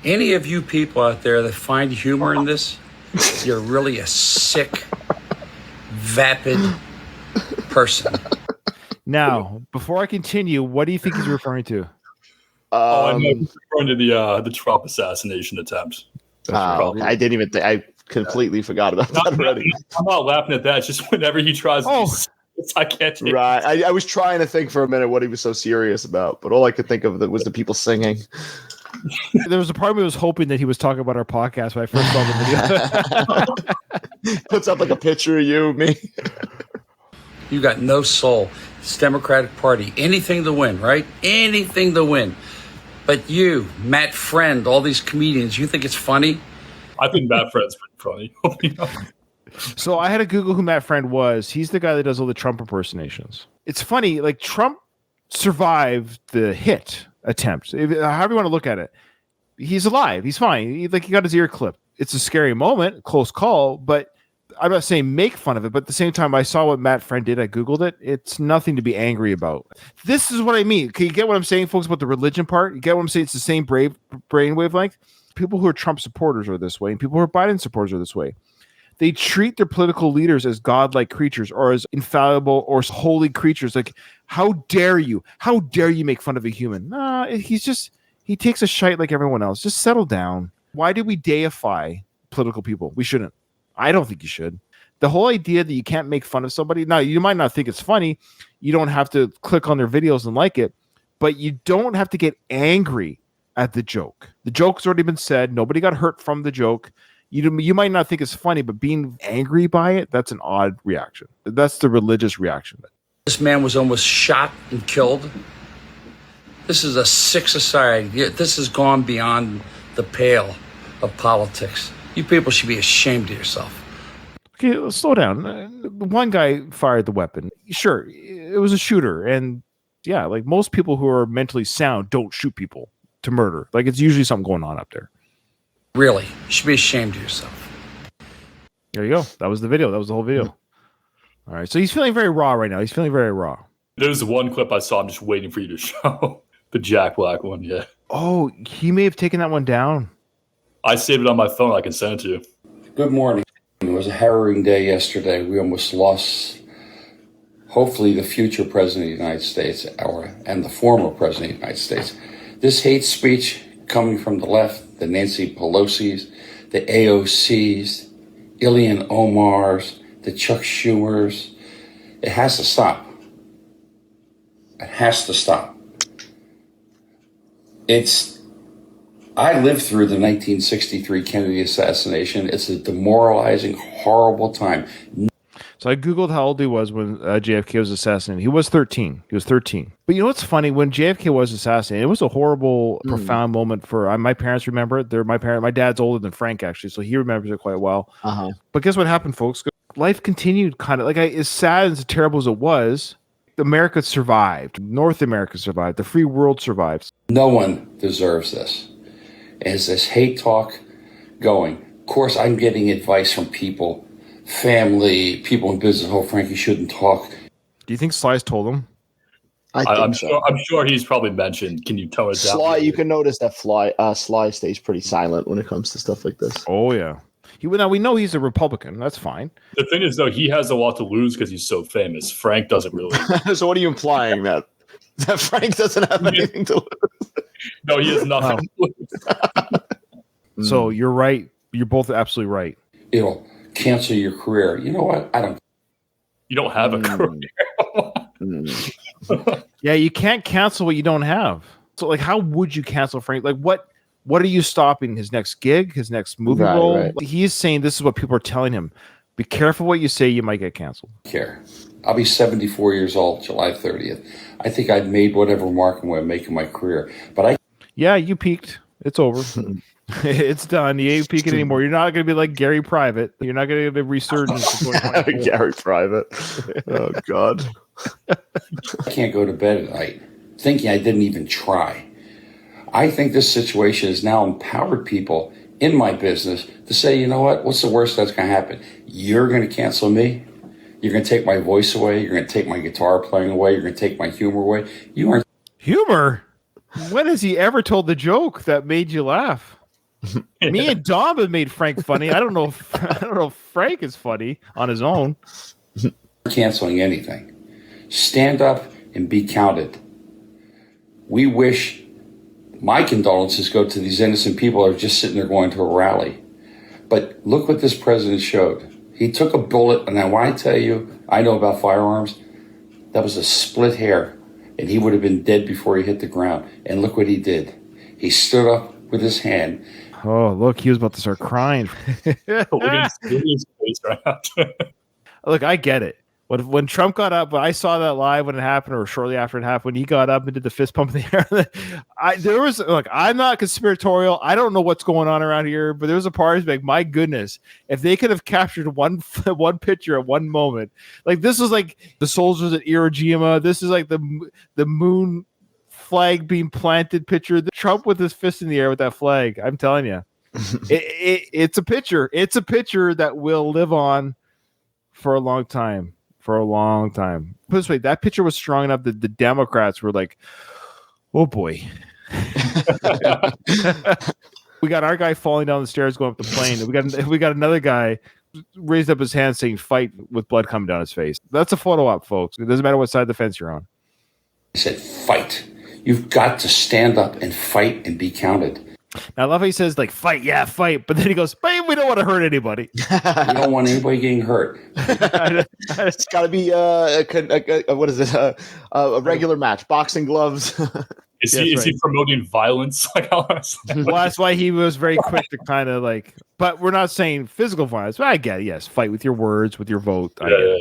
Any of you people out there that find humor in this, you're really a sick, vapid person. Now, before I continue, what do you think he's referring to? I know he's referring to the Trump assassination attempt. Okay. I didn't even think. I completely forgot about that already. I'm not laughing at that. It's just whenever he tries to I can't take Right. I was trying to think for a minute what he was so serious about, but all I could think of was the people singing. There was a part of me was hoping that he was talking about our podcast when I first saw the video. Puts up like a picture of you, me. You got no soul. It's Democratic Party. Anything to win, right? Anything to win. But you, Matt Friend, all these comedians, you think it's funny? I think Matt Friend's pretty funny. So I had to Google who Matt Friend was. He's the guy that does all the Trump impersonations. It's funny, like Trump survived the hit attempt. However you want to look at it. He's alive. He's fine. He got his ear clipped. It's a scary moment, close call, but I'm not saying make fun of it, but at the same time, I saw what Matt Friend did. I Googled it. It's nothing to be angry about. This is what I mean. Can you get what I'm saying, folks, about the religion part? You get what I'm saying? It's the same brain wavelength. People who are Trump supporters are this way, and people who are Biden supporters are this way. They treat their political leaders as godlike creatures or as infallible or holy creatures. Like, how dare you? How dare you make fun of a human? Nah, he's He takes a shite like everyone else. Just settle down. Why do we deify political people? We shouldn't. I don't think you should. The whole idea that you can't make fun of somebody. Now, you might not think it's funny. You don't have to click on their videos and like it, but you don't have to get angry at the joke. The joke's already been said. Nobody got hurt from the joke. You might not think it's funny, but being angry by it, that's an odd reaction. That's the religious reaction. This man was almost shot and killed. This is a sick society. This has gone beyond the pale of politics. You people should be ashamed of yourself. Okay, let's slow down. One guy fired the weapon. Sure, it was a shooter. And yeah, like most people who are mentally sound don't shoot people to murder. Like it's usually something going on up there. Really, you should be ashamed of yourself. There you go. That was the video. That was the whole video. All right. So he's feeling very raw right now. He's feeling very raw. There's one clip I saw. I'm just waiting for you to show. The Jack Black one, yeah. Oh, he may have taken that one down. I saved it on my phone. I can send it to you. Good morning. It was a harrowing day yesterday. We almost lost, hopefully, the future president of the United States and the former president of the United States. This hate speech coming from the left, the Nancy Pelosi's, the AOC's, Ilhan Omar's, the Chuck Schumer's, it has to stop. It has to stop. I lived through the 1963 Kennedy assassination. It's a demoralizing, horrible time. So I Googled how old he was when JFK was assassinated. He was 13. He was 13. But you know what's funny? When JFK was assassinated, it was a horrible, profound moment for my parents remember it. My dad's older than Frank, actually, so he remembers it quite well. But guess what happened, folks? Life continued kind of, as sad and as terrible as it was, America survived. North America survived. The free world survived. No one deserves this. Is this hate talk going? Of course, I'm getting advice from people, family, people in business. Oh, Frank, you shouldn't talk. Do you think Sly's told him? I'm sure he's probably mentioned. Can you tone it down? Sly, you can notice that Sly stays pretty silent when it comes to stuff like this. Oh yeah. Now we know he's a Republican. That's fine. The thing is, though, he has a lot to lose because he's so famous. Frank doesn't really. So what are you implying that Frank doesn't have anything to lose? No, he has nothing to lose. So you're right. You're both absolutely right. It'll cancel your career. You know what? You don't have a career. Yeah, you can't cancel what you don't have. So, how would you cancel Frank? What are you stopping? His next gig? His next movie role? Right. He's saying this is what people are telling him. Be careful what you say. You might get canceled. I'll be 74 years old July 30th. I think I've made whatever mark I'm going to make in my career. Yeah, you peaked. It's over. It's done. You ain't peaking anymore. You're not going to be like Gary Private. You're not going to get a resurgence. Gary Private. Oh, God. I can't go to bed at night thinking I didn't even try. I think this situation has now empowered people in my business to say, you know what? What's the worst that's going to happen? You're going to cancel me. You're going to take my voice away. You're going to take my guitar playing away. You're going to take my humor away. You aren't. Humor? When has he ever told the joke that made you laugh? Me and Dom have made Frank funny. I don't know if Frank is funny on his own. Canceling anything. Stand up and be counted. We wish. My condolences go to these innocent people who are just sitting there going to a rally. But look what this president showed. He took a bullet, and then when I tell you, I know about firearms, that was a split hair, and he would have been dead before he hit the ground. And look what he did. He stood up with his hand. Oh, look, he was about to start crying. Look, I get it. When Trump got up, when I saw that live when it happened, or shortly after it happened, when he got up and did the fist pump in the air, I'm not conspiratorial. I don't know what's going on around here, but there was a part of me like, my goodness, if they could have captured one picture at one moment, this was like the soldiers at Iwo Jima. This is like the moon flag being planted picture. Trump with his fist in the air with that flag. I'm telling you, it's a picture. It's a picture that will live on for a long time. For a long time. Put it this way, that picture was strong enough that the Democrats were like, oh boy. We got our guy falling down the stairs going up the plane. We got another guy raised up his hand saying fight with blood coming down his face. That's a photo op, folks. It doesn't matter what side of the fence you're on. He said, fight. You've got to stand up and fight and be counted. Now, I love how he says, like, fight, yeah, fight. But then he goes, but we don't want to hurt anybody. We don't want anybody getting hurt. It's got to be what is it? A regular match, boxing gloves. Is he promoting violence? Well, that's why he was very quick to kind of like. But we're not saying physical violence. But I get it. Yes, fight with your words, with your vote. Yeah.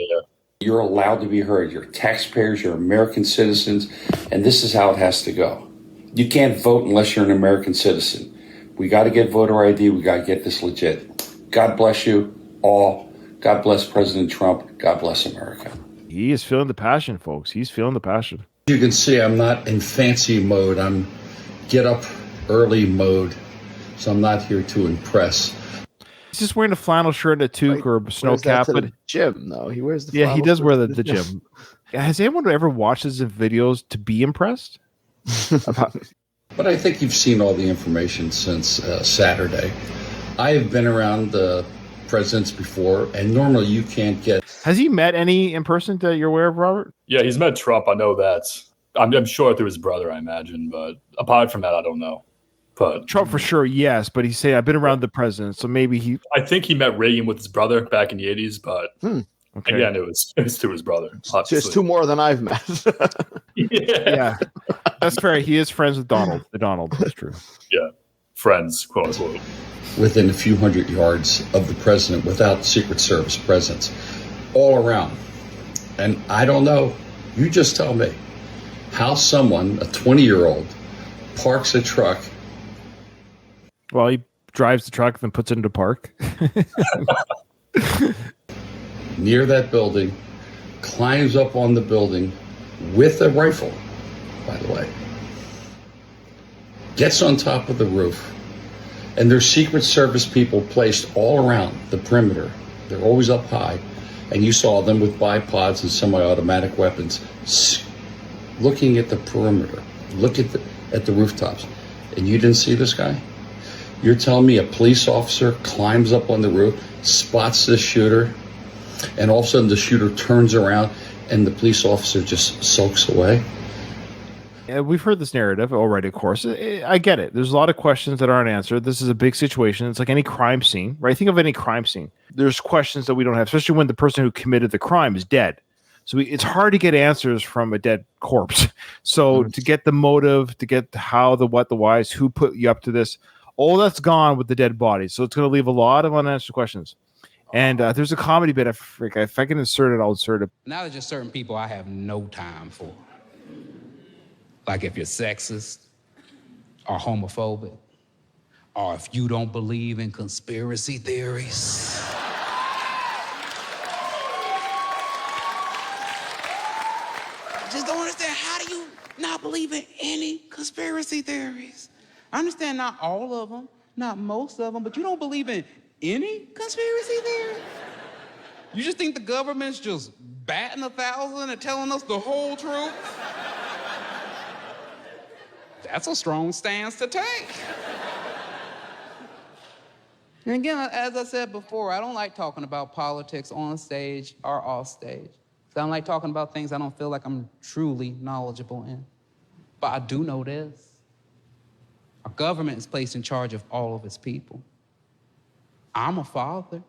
You're allowed to be heard. You're taxpayers. You're American citizens, and this is how it has to go. You can't vote unless you're an American citizen. We got to get voter ID. We got to get this legit. God bless you all. God bless President Trump. God bless America. He is feeling the passion, folks. He's feeling the passion. You can see I'm not in fancy mode. I'm get up early mode. So I'm not here to impress. He's just wearing a flannel shirt and a toque or a snow cap. But gym, though. He wears the he does shirt wear to the gym. Has anyone ever watched his videos to be impressed? But I think you've seen all the information since Saturday. I have been around presidents before, and normally you can't get. Has he met any in person that you're aware of, Robert? Yeah, he's met Trump. I know that. I'm sure through his brother, I imagine. But apart from that, I don't know. But Trump for sure, yes. But he's saying I've been around the president, so maybe he. I think he met Reagan with his brother back in the 80s, but okay. Again, it was through his brother. Obviously. Just two more than I've met. Yeah, that's fair. He is friends with Donald. That's true. Yeah, friends, quote unquote. Within a few hundred yards of the president without Secret Service presence all around. And I don't know, you just tell me how someone, a 20-year-old, parks a truck. Well, he drives the truck and then puts it into park. Near that building, climbs up on the building with a rifle, by the way, gets on top of the roof, and there's Secret Service people placed all around the perimeter. They're always up high, and you saw them with bipods and semi-automatic weapons looking at the perimeter, look at the rooftops, and you didn't see this guy? You're telling me a police officer climbs up on the roof, spots this shooter, and all of a sudden the shooter turns around and the police officer just sulks away? Yeah, we've heard this narrative already, of course. I get it. There's a lot of questions that aren't answered. This is a big situation. It's like any crime scene, right? Think of any crime scene. There's questions that we don't have, especially when the person who committed the crime is dead. So it's hard to get answers from a dead corpse. So to get the motive, to get the how, the what, the whys, who put you up to this, all that's gone with the dead body. So it's going to leave a lot of unanswered questions. And there's a comedy bit. If I can insert it, I'll insert it. Now there's just certain people I have no time for. Like if you're sexist or homophobic, or if you don't believe in conspiracy theories. I just don't understand, how do you not believe in any conspiracy theories? I understand not all of them, not most of them, but you don't believe in any conspiracy theory? You just think the government's just batting 1,000 and telling us the whole truth? That's a strong stance to take. And again, as I said before, I don't like talking about politics on stage or off stage. I don't like talking about things I don't feel like I'm truly knowledgeable in. But I do know this. Our government is placed in charge of all of its people. I'm a father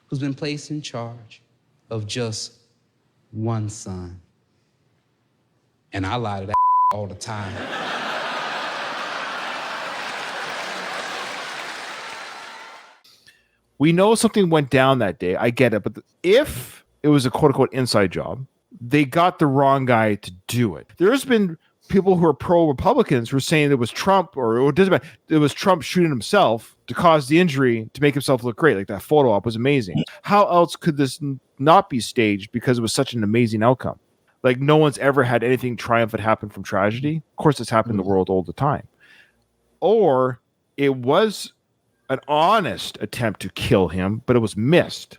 who's been placed in charge of just one son. And I lie to that all the time. We know something went down that day. I get it. But if it was a quote-unquote inside job, they got the wrong guy to do it. There's been people who are pro-Republicans who are saying it was Trump, or it doesn't matter, it was Trump shooting himself to cause the injury to make himself look great. Like that photo op was amazing. How else could this not be staged because it was such an amazing outcome? Like no one's ever had anything triumphant happen from tragedy. Of course, it's happened in the world all the time. Or it was an honest attempt to kill him, but it was missed.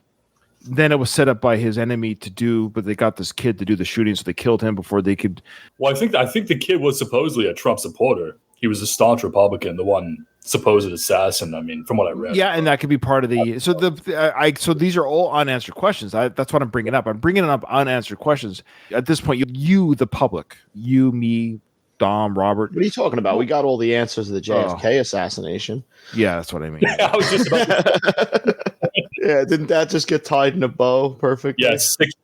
Then it was set up by his enemy to do, but they got this kid to do the shooting, so they killed him before they could. Well, I think the kid was supposedly a Trump supporter. He was a staunch Republican, the one supposed assassin. I mean, from what I read. Yeah, and that could be part of the. So so these are all unanswered questions. That's what I'm bringing up. I'm bringing up unanswered questions. At this point, you, the public, you, me, Dom, Robert. What are you talking about? We got all the answers to the JFK assassination. Yeah, that's what I mean. I was just about Yeah, didn't that just get tied in a bow perfectly? yeah,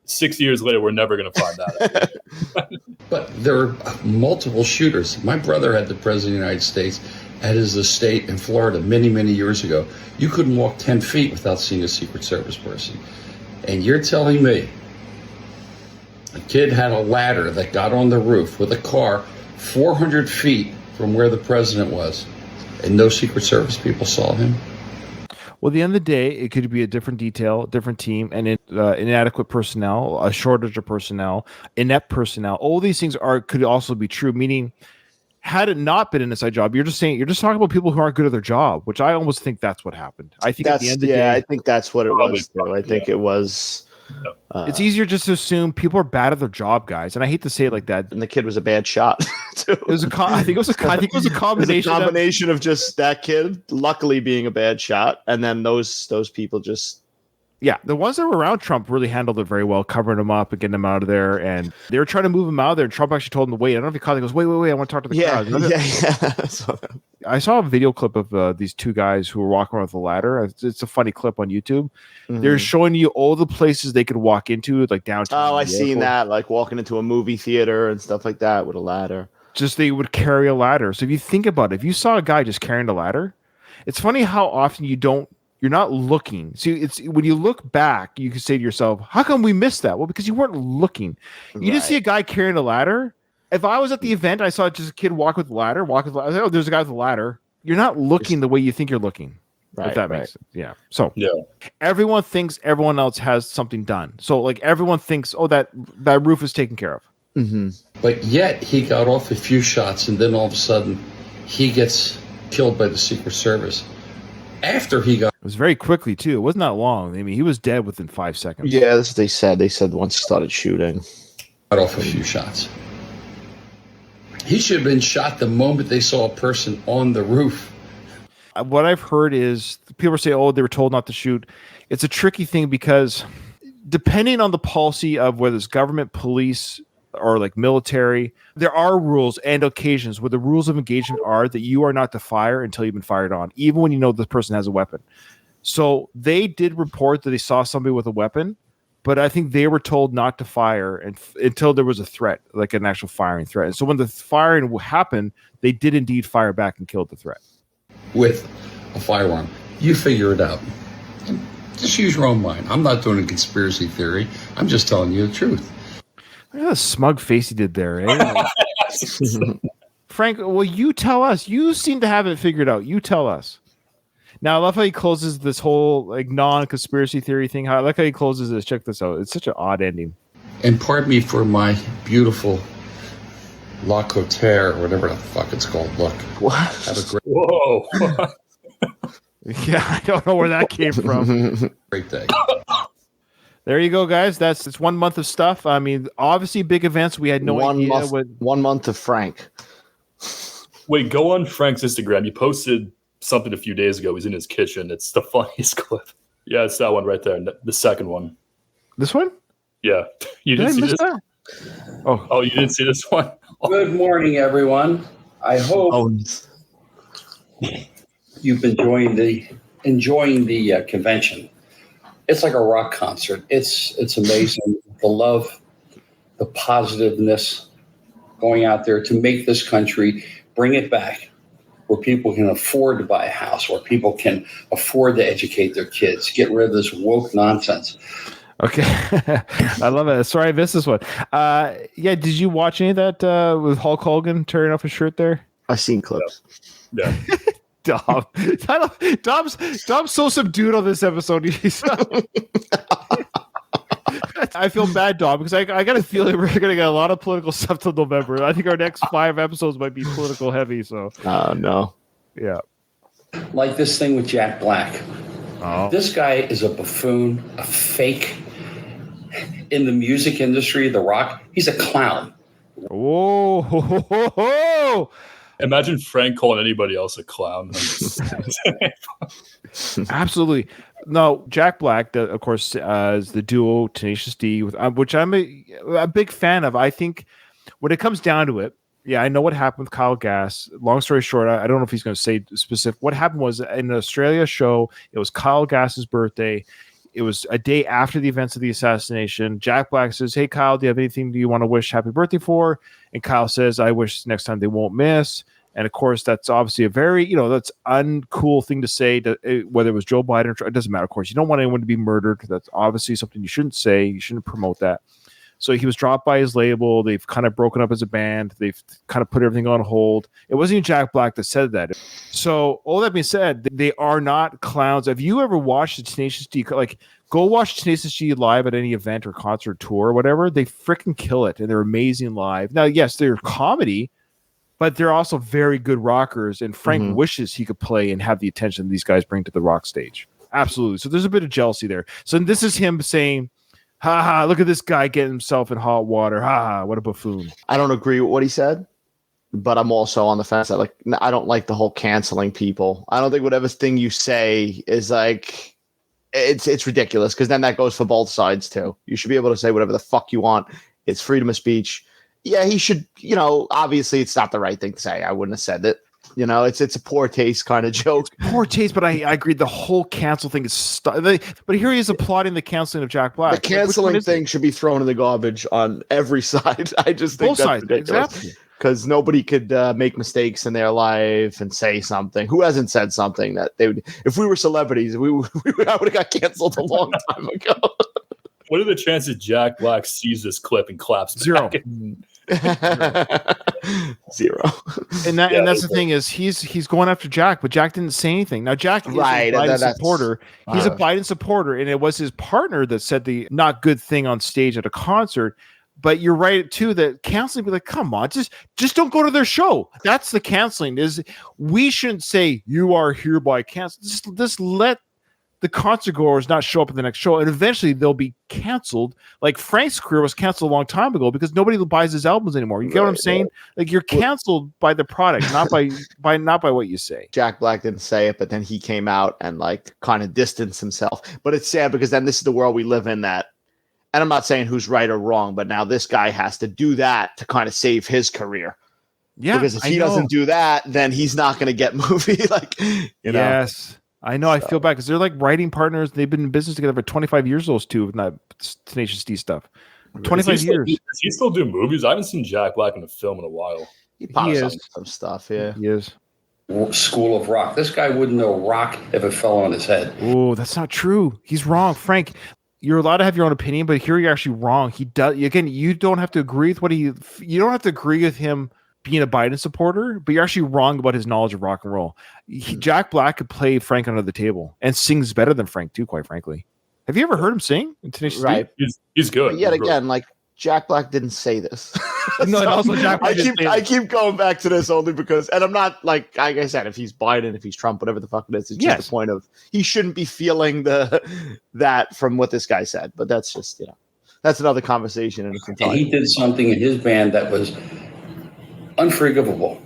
six years later, we're never going to find that out. But there are multiple shooters. My brother had the president of the United States at his estate in Florida many, many years ago. You couldn't walk 10 feet without seeing a Secret Service person. And you're telling me a kid had a ladder that got on the roof with a car 400 feet from where the president was, and no Secret Service people saw him? Well, at the end of the day, it could be a different detail, different team, and inadequate personnel, a shortage of personnel, inept personnel. All these things could also be true. Meaning, had it not been an inside job, you're just talking about people who aren't good at their job, which I almost think that's what happened. I think at the end of the day, I think that's what it was. Though. I think it was. It's easier just to assume people are bad at their job, guys, and I hate to say it like that. And the kid was a bad shot. Too. It was I think it was a combination of just that kid, luckily being a bad shot, and then those people just. Yeah, the ones that were around Trump really handled it very well, covering him up and getting him out of there. And they were trying to move him out of there. And Trump actually told him to wait. I don't know if he caught it. He goes, wait, I want to talk to the crowd. Yeah. I saw a video clip of these two guys who were walking around with a ladder. It's a funny clip on YouTube. Mm-hmm. They're showing you all the places they could walk into, like downtown. Oh, I've seen that, like walking into a movie theater and stuff like that with a ladder. Just they would carry a ladder. So if you think about it, if you saw a guy just carrying a ladder, it's funny how often you're not looking. See, it's when you look back, you can say to yourself, how come we missed that? Well, because you weren't looking. You didn't see a guy carrying a ladder. If I was at the event, I saw just a kid walk with a ladder. I was like, oh, there's a guy with a ladder. You're not looking the way you think you're looking. Right, if that makes sense. Yeah. So everyone thinks everyone else has something done. So like everyone thinks, oh, that roof is taken care of. Mm-hmm. But yet he got off a few shots, and then all of a sudden he gets killed by the Secret Service. After he got... It was very quickly, too. It wasn't that long. I mean, he was dead within 5 seconds. Yeah, that's what they said. They said once he started shooting. Got off a few shots. He should have been shot the moment they saw a person on the roof. What I've heard is people say, oh, they were told not to shoot. It's a tricky thing because depending on the policy of whether it's government, police, or like military, there are rules and occasions where the rules of engagement are that you are not to fire until you've been fired on, even when you know the person has a weapon. So they did report that they saw somebody with a weapon, but I think they were told not to fire until there was a threat, like an actual firing threat. And so when the firing happened, they did indeed fire back and killed the threat. With a firearm. You figure it out. Just use your own mind. I'm not doing a conspiracy theory. I'm just telling you the truth. Look at the smug face he did there, eh? Frank, well, you tell us. You seem to have it figured out. You tell us. Now, I love how he closes this whole like non-conspiracy theory thing. I like how he closes this. Check this out. It's such an odd ending. And pardon me for my beautiful La Cotere, or whatever the fuck it's called. Look. What? Have a great... Whoa. Yeah, I don't know where that came from. Great day. There you go, guys. It's 1 month of stuff. I mean, obviously big events. We had no idea. 1 month of Frank. Wait, go on Frank's Instagram. He posted something a few days ago. He's in his kitchen. It's the funniest clip. Yeah, it's that one right there. The second one. This one? Yeah. You didn't see this? That? Oh, you didn't see this one? Good morning, everyone. I hope you've been enjoying the convention. It's like a rock concert. It's amazing. The love, the positiveness going out there to make this country, bring it back where people can afford to buy a house, where people can afford to educate their kids, get rid of this woke nonsense. Okay. I love it. Sorry, I missed this one. Yeah, did you watch any of that with Hulk Hogan tearing off his shirt there? I've seen clips. Yeah. Dom's so subdued on this episode. I feel bad, Dom, because I got a feeling we're going to get a lot of political stuff till November. I think our next 5 episodes might be political heavy. So, no. Yeah. Like this thing with Jack Black. Oh. This guy is a buffoon, a fake. In the music industry, the rock, he's a clown. Whoa. Imagine Frank calling anybody else a clown. Absolutely. No, Jack Black, of course, is the duo Tenacious D, which I'm a big fan of. I think when it comes down to it, Yeah, I know what happened with Kyle Gass. Long story short, I don't know if he's going to say specific. What happened was in an Australia show, it was Kyle Gass's birthday. It was a day after the events of the assassination. Jack Black says, "Hey, Kyle, do you have anything you want to wish happy birthday for?" And Kyle says, "I wish next time they won't miss." And of course, that's obviously a very, that's uncool thing to say, whether it was Joe Biden or it doesn't matter. Of course, you don't want anyone to be murdered. That's obviously something you shouldn't say. You shouldn't promote that. So he was dropped by his label. They've kind of broken up as a band. They've kind of put everything on hold. It wasn't even Jack Black that said that. So all that being said, they are not clowns. Have you ever watched the Tenacious D? Like, go watch Tenacious D live at any event or concert tour or whatever. They freaking kill it, and they're amazing live. Now, yes, they're comedy, but they're also very good rockers. And Frank wishes he could play and have the attention these guys bring to the rock stage. Absolutely. So there's a bit of jealousy there. So this is him saying, "Ha ha, look at this guy getting himself in hot water. Ha ha, what a buffoon." I don't agree with what he said, but I'm also on the fence that I don't like the whole canceling people. I don't think whatever thing you say is like it's ridiculous, because then that goes for both sides too. You should be able to say whatever the fuck you want. It's freedom of speech. Yeah, he should, obviously it's not the right thing to say. I wouldn't have said it. It's a poor taste kind of joke. Poor taste, but I agree. The whole cancel thing is but here he is applauding the canceling of Jack Black. The canceling thing should be thrown in the garbage on every side. I just think both that's sides, ridiculous. exactly. Because nobody could make mistakes in their life and say something. Who hasn't said something that they would? If we were celebrities, I would have got canceled a long time ago. What are the chances Jack Black sees this clip and claps? Zero. Zero. And that's the thing is he's going after Jack, but Jack didn't say anything. Now Jack is a Biden supporter. He's a Biden supporter, and it was his partner that said the not good thing on stage at a concert. But you're right too that canceling, be like, come on, just don't go to their show. That's the canceling. Is we shouldn't say you are hereby canceled. Just let the concert goers not show up at the next show, and eventually they'll be canceled. Like Frank's career was canceled a long time ago because nobody buys his albums anymore. You get what I'm saying? Like you're canceled by the product, not by what you say. Jack Black didn't say it, but then he came out and kind of distanced himself. But it's sad because then this is the world we live in that, and I'm not saying who's right or wrong, but now this guy has to do that to kind of save his career. Yeah, because if he doesn't do that, then he's not going to get movie. Yes. I know. So. I feel bad because they're like writing partners. They've been in business together for 25 years, those two, with that Tenacious D stuff. 25 years. Does he still do movies? I haven't seen Jack Black in a film in a while. He pops on some stuff, yeah. He is. School of Rock. This guy wouldn't know rock if it fell on his head. Oh, that's not true. He's wrong, Frank. You're allowed to have your own opinion, but here you're actually wrong. He does. Again, you don't have to agree with you don't have to agree with him being a Biden supporter, but you're actually wrong about his knowledge of rock and roll. Jack Black could play Frank under the table and sings better than Frank too, quite frankly. Have you ever heard him sing? Right. He's good. But yet again, Jack Black didn't say this. No, and also Jack Black I keep going back to this only because, and I'm not like I said, if he's Biden, if he's Trump, whatever the fuck it is, it's just the point of he shouldn't be feeling that from what this guy said. But that's just, that's another conversation. And he did something in his band that was unforgivable.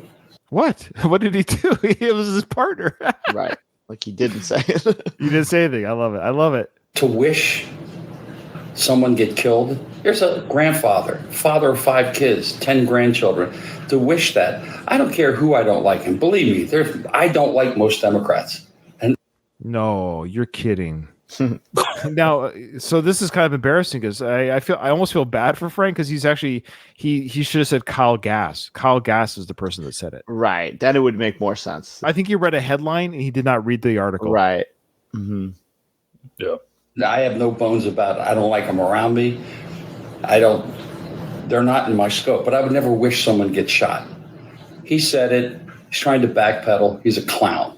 What did he do? It was his partner. Right. Like he didn't say it. He didn't say anything. I love it. To wish someone get killed. There's a grandfather, father of 5 kids, 10 grandchildren. To wish that. I don't care who I don't like. And believe me, I don't like most Democrats. And no, you're kidding. Now, so this is kind of embarrassing because I almost feel bad for Frank because he's actually he should have said Kyle Gass. Kyle Gass is the person that said it. Right. Then it would make more sense. I think he read a headline and he did not read the article. Right. Mm-hmm. Yeah. I have no bones about it. I don't like them around me. They're not in my scope, but I would never wish someone gets shot. He said it. He's trying to backpedal. He's a clown.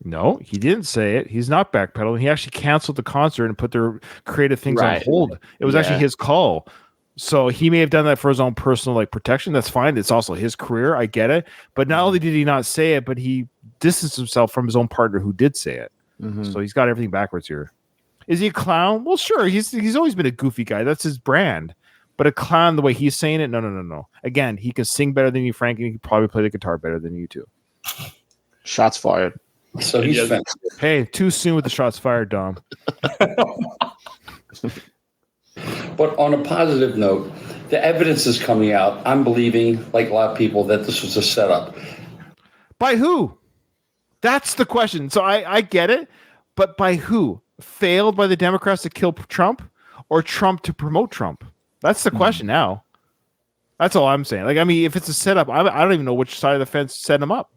No, he didn't say it. He's not backpedaling. He actually canceled the concert and put their creative things on hold. It was actually his call. So he may have done that for his own personal protection. That's fine. It's also his career. I get it. But not only did he not say it, but he distanced himself from his own partner who did say it. Mm-hmm. So he's got everything backwards here. Is he a clown? Well, sure. He's always been a goofy guy. That's his brand. But a clown, the way he's saying it, no. Again, he can sing better than you, Frank, and he can probably play the guitar better than you too. Shots fired. So he's Hey, too soon with the shots fired, Dom. But on a positive note, the evidence is coming out. I'm believing, like a lot of people, that this was a setup. By who? That's the question. So I get it, but by who? Failed by the Democrats to kill Trump, or Trump to promote Trump? That's the question now. That's all I'm saying. Like, I mean, if it's a setup, I don't even know which side of the fence set him up,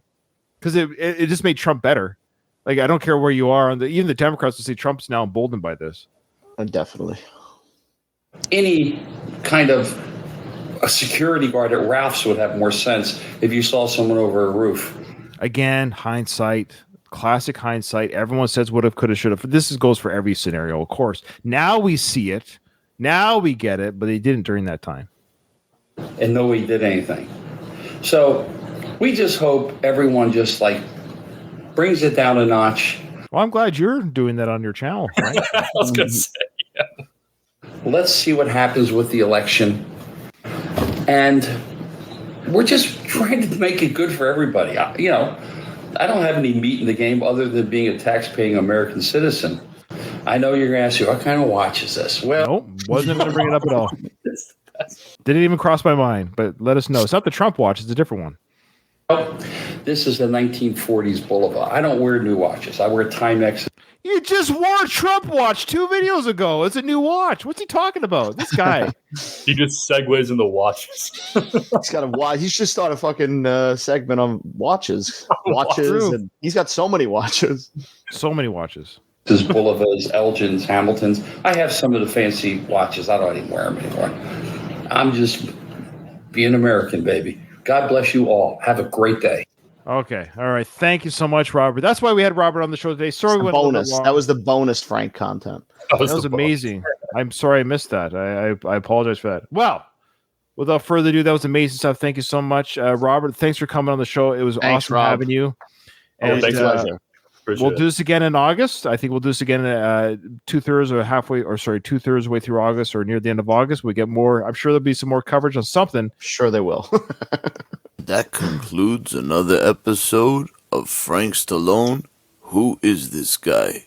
because it just made Trump better. Like, I don't care where you are on even the Democrats will say Trump's now emboldened by this. Definitely. Any kind of a security guard at Ralph's would have more sense if you saw someone over a roof. Again, hindsight, classic hindsight. Everyone says would have, could have, should have. This goes for every scenario, of course. Now we see it. Now we get it, but they didn't during that time. And nobody did anything. So we just hope everyone just like brings it down a notch. Well, I'm glad you're doing that on your channel. Right? I was going to say, yeah. Let's see what happens with the election. And we're just trying to make it good for everybody. I don't have any meat in the game other than being a tax-paying American citizen. I know you're going to ask me, what kind of watch is this? Well, nope, wasn't going to bring it up at all. Didn't even cross my mind, but let us know. It's not the Trump watch. It's a different one. This is a 1940s Boulevard. I don't wear new watches. I wear Timex. You just wore a Trump watch 2 videos ago. It's a new watch. What's he talking about? This guy. He just segues into watches. He's got a watch. He's just started a fucking segment on watches. And he's got so many watches. So many watches. This Boulevards, Elgins, Hamiltons. I have some of the fancy watches. I don't even wear them anymore. I'm just being American, baby. God bless you all. Have a great day. Okay. All right. Thank you so much, Robert. That's why we had Robert on the show today. Sorry, we went bonus. That was the bonus Frank content. That was amazing. I'm sorry I missed that. I apologize for that. Well, without further ado, that was amazing stuff. Thank you so much, Robert. Thanks for coming on the show. It was awesome having you. And, thanks, pleasure. We'll do this again in August. I think we'll do this again 2/3 or halfway, or sorry, 2/3 way through August or near the end of August. We get more. I'm sure there'll be some more coverage on something. Sure, they will. That concludes another episode of Frank Stallone. Who is this guy?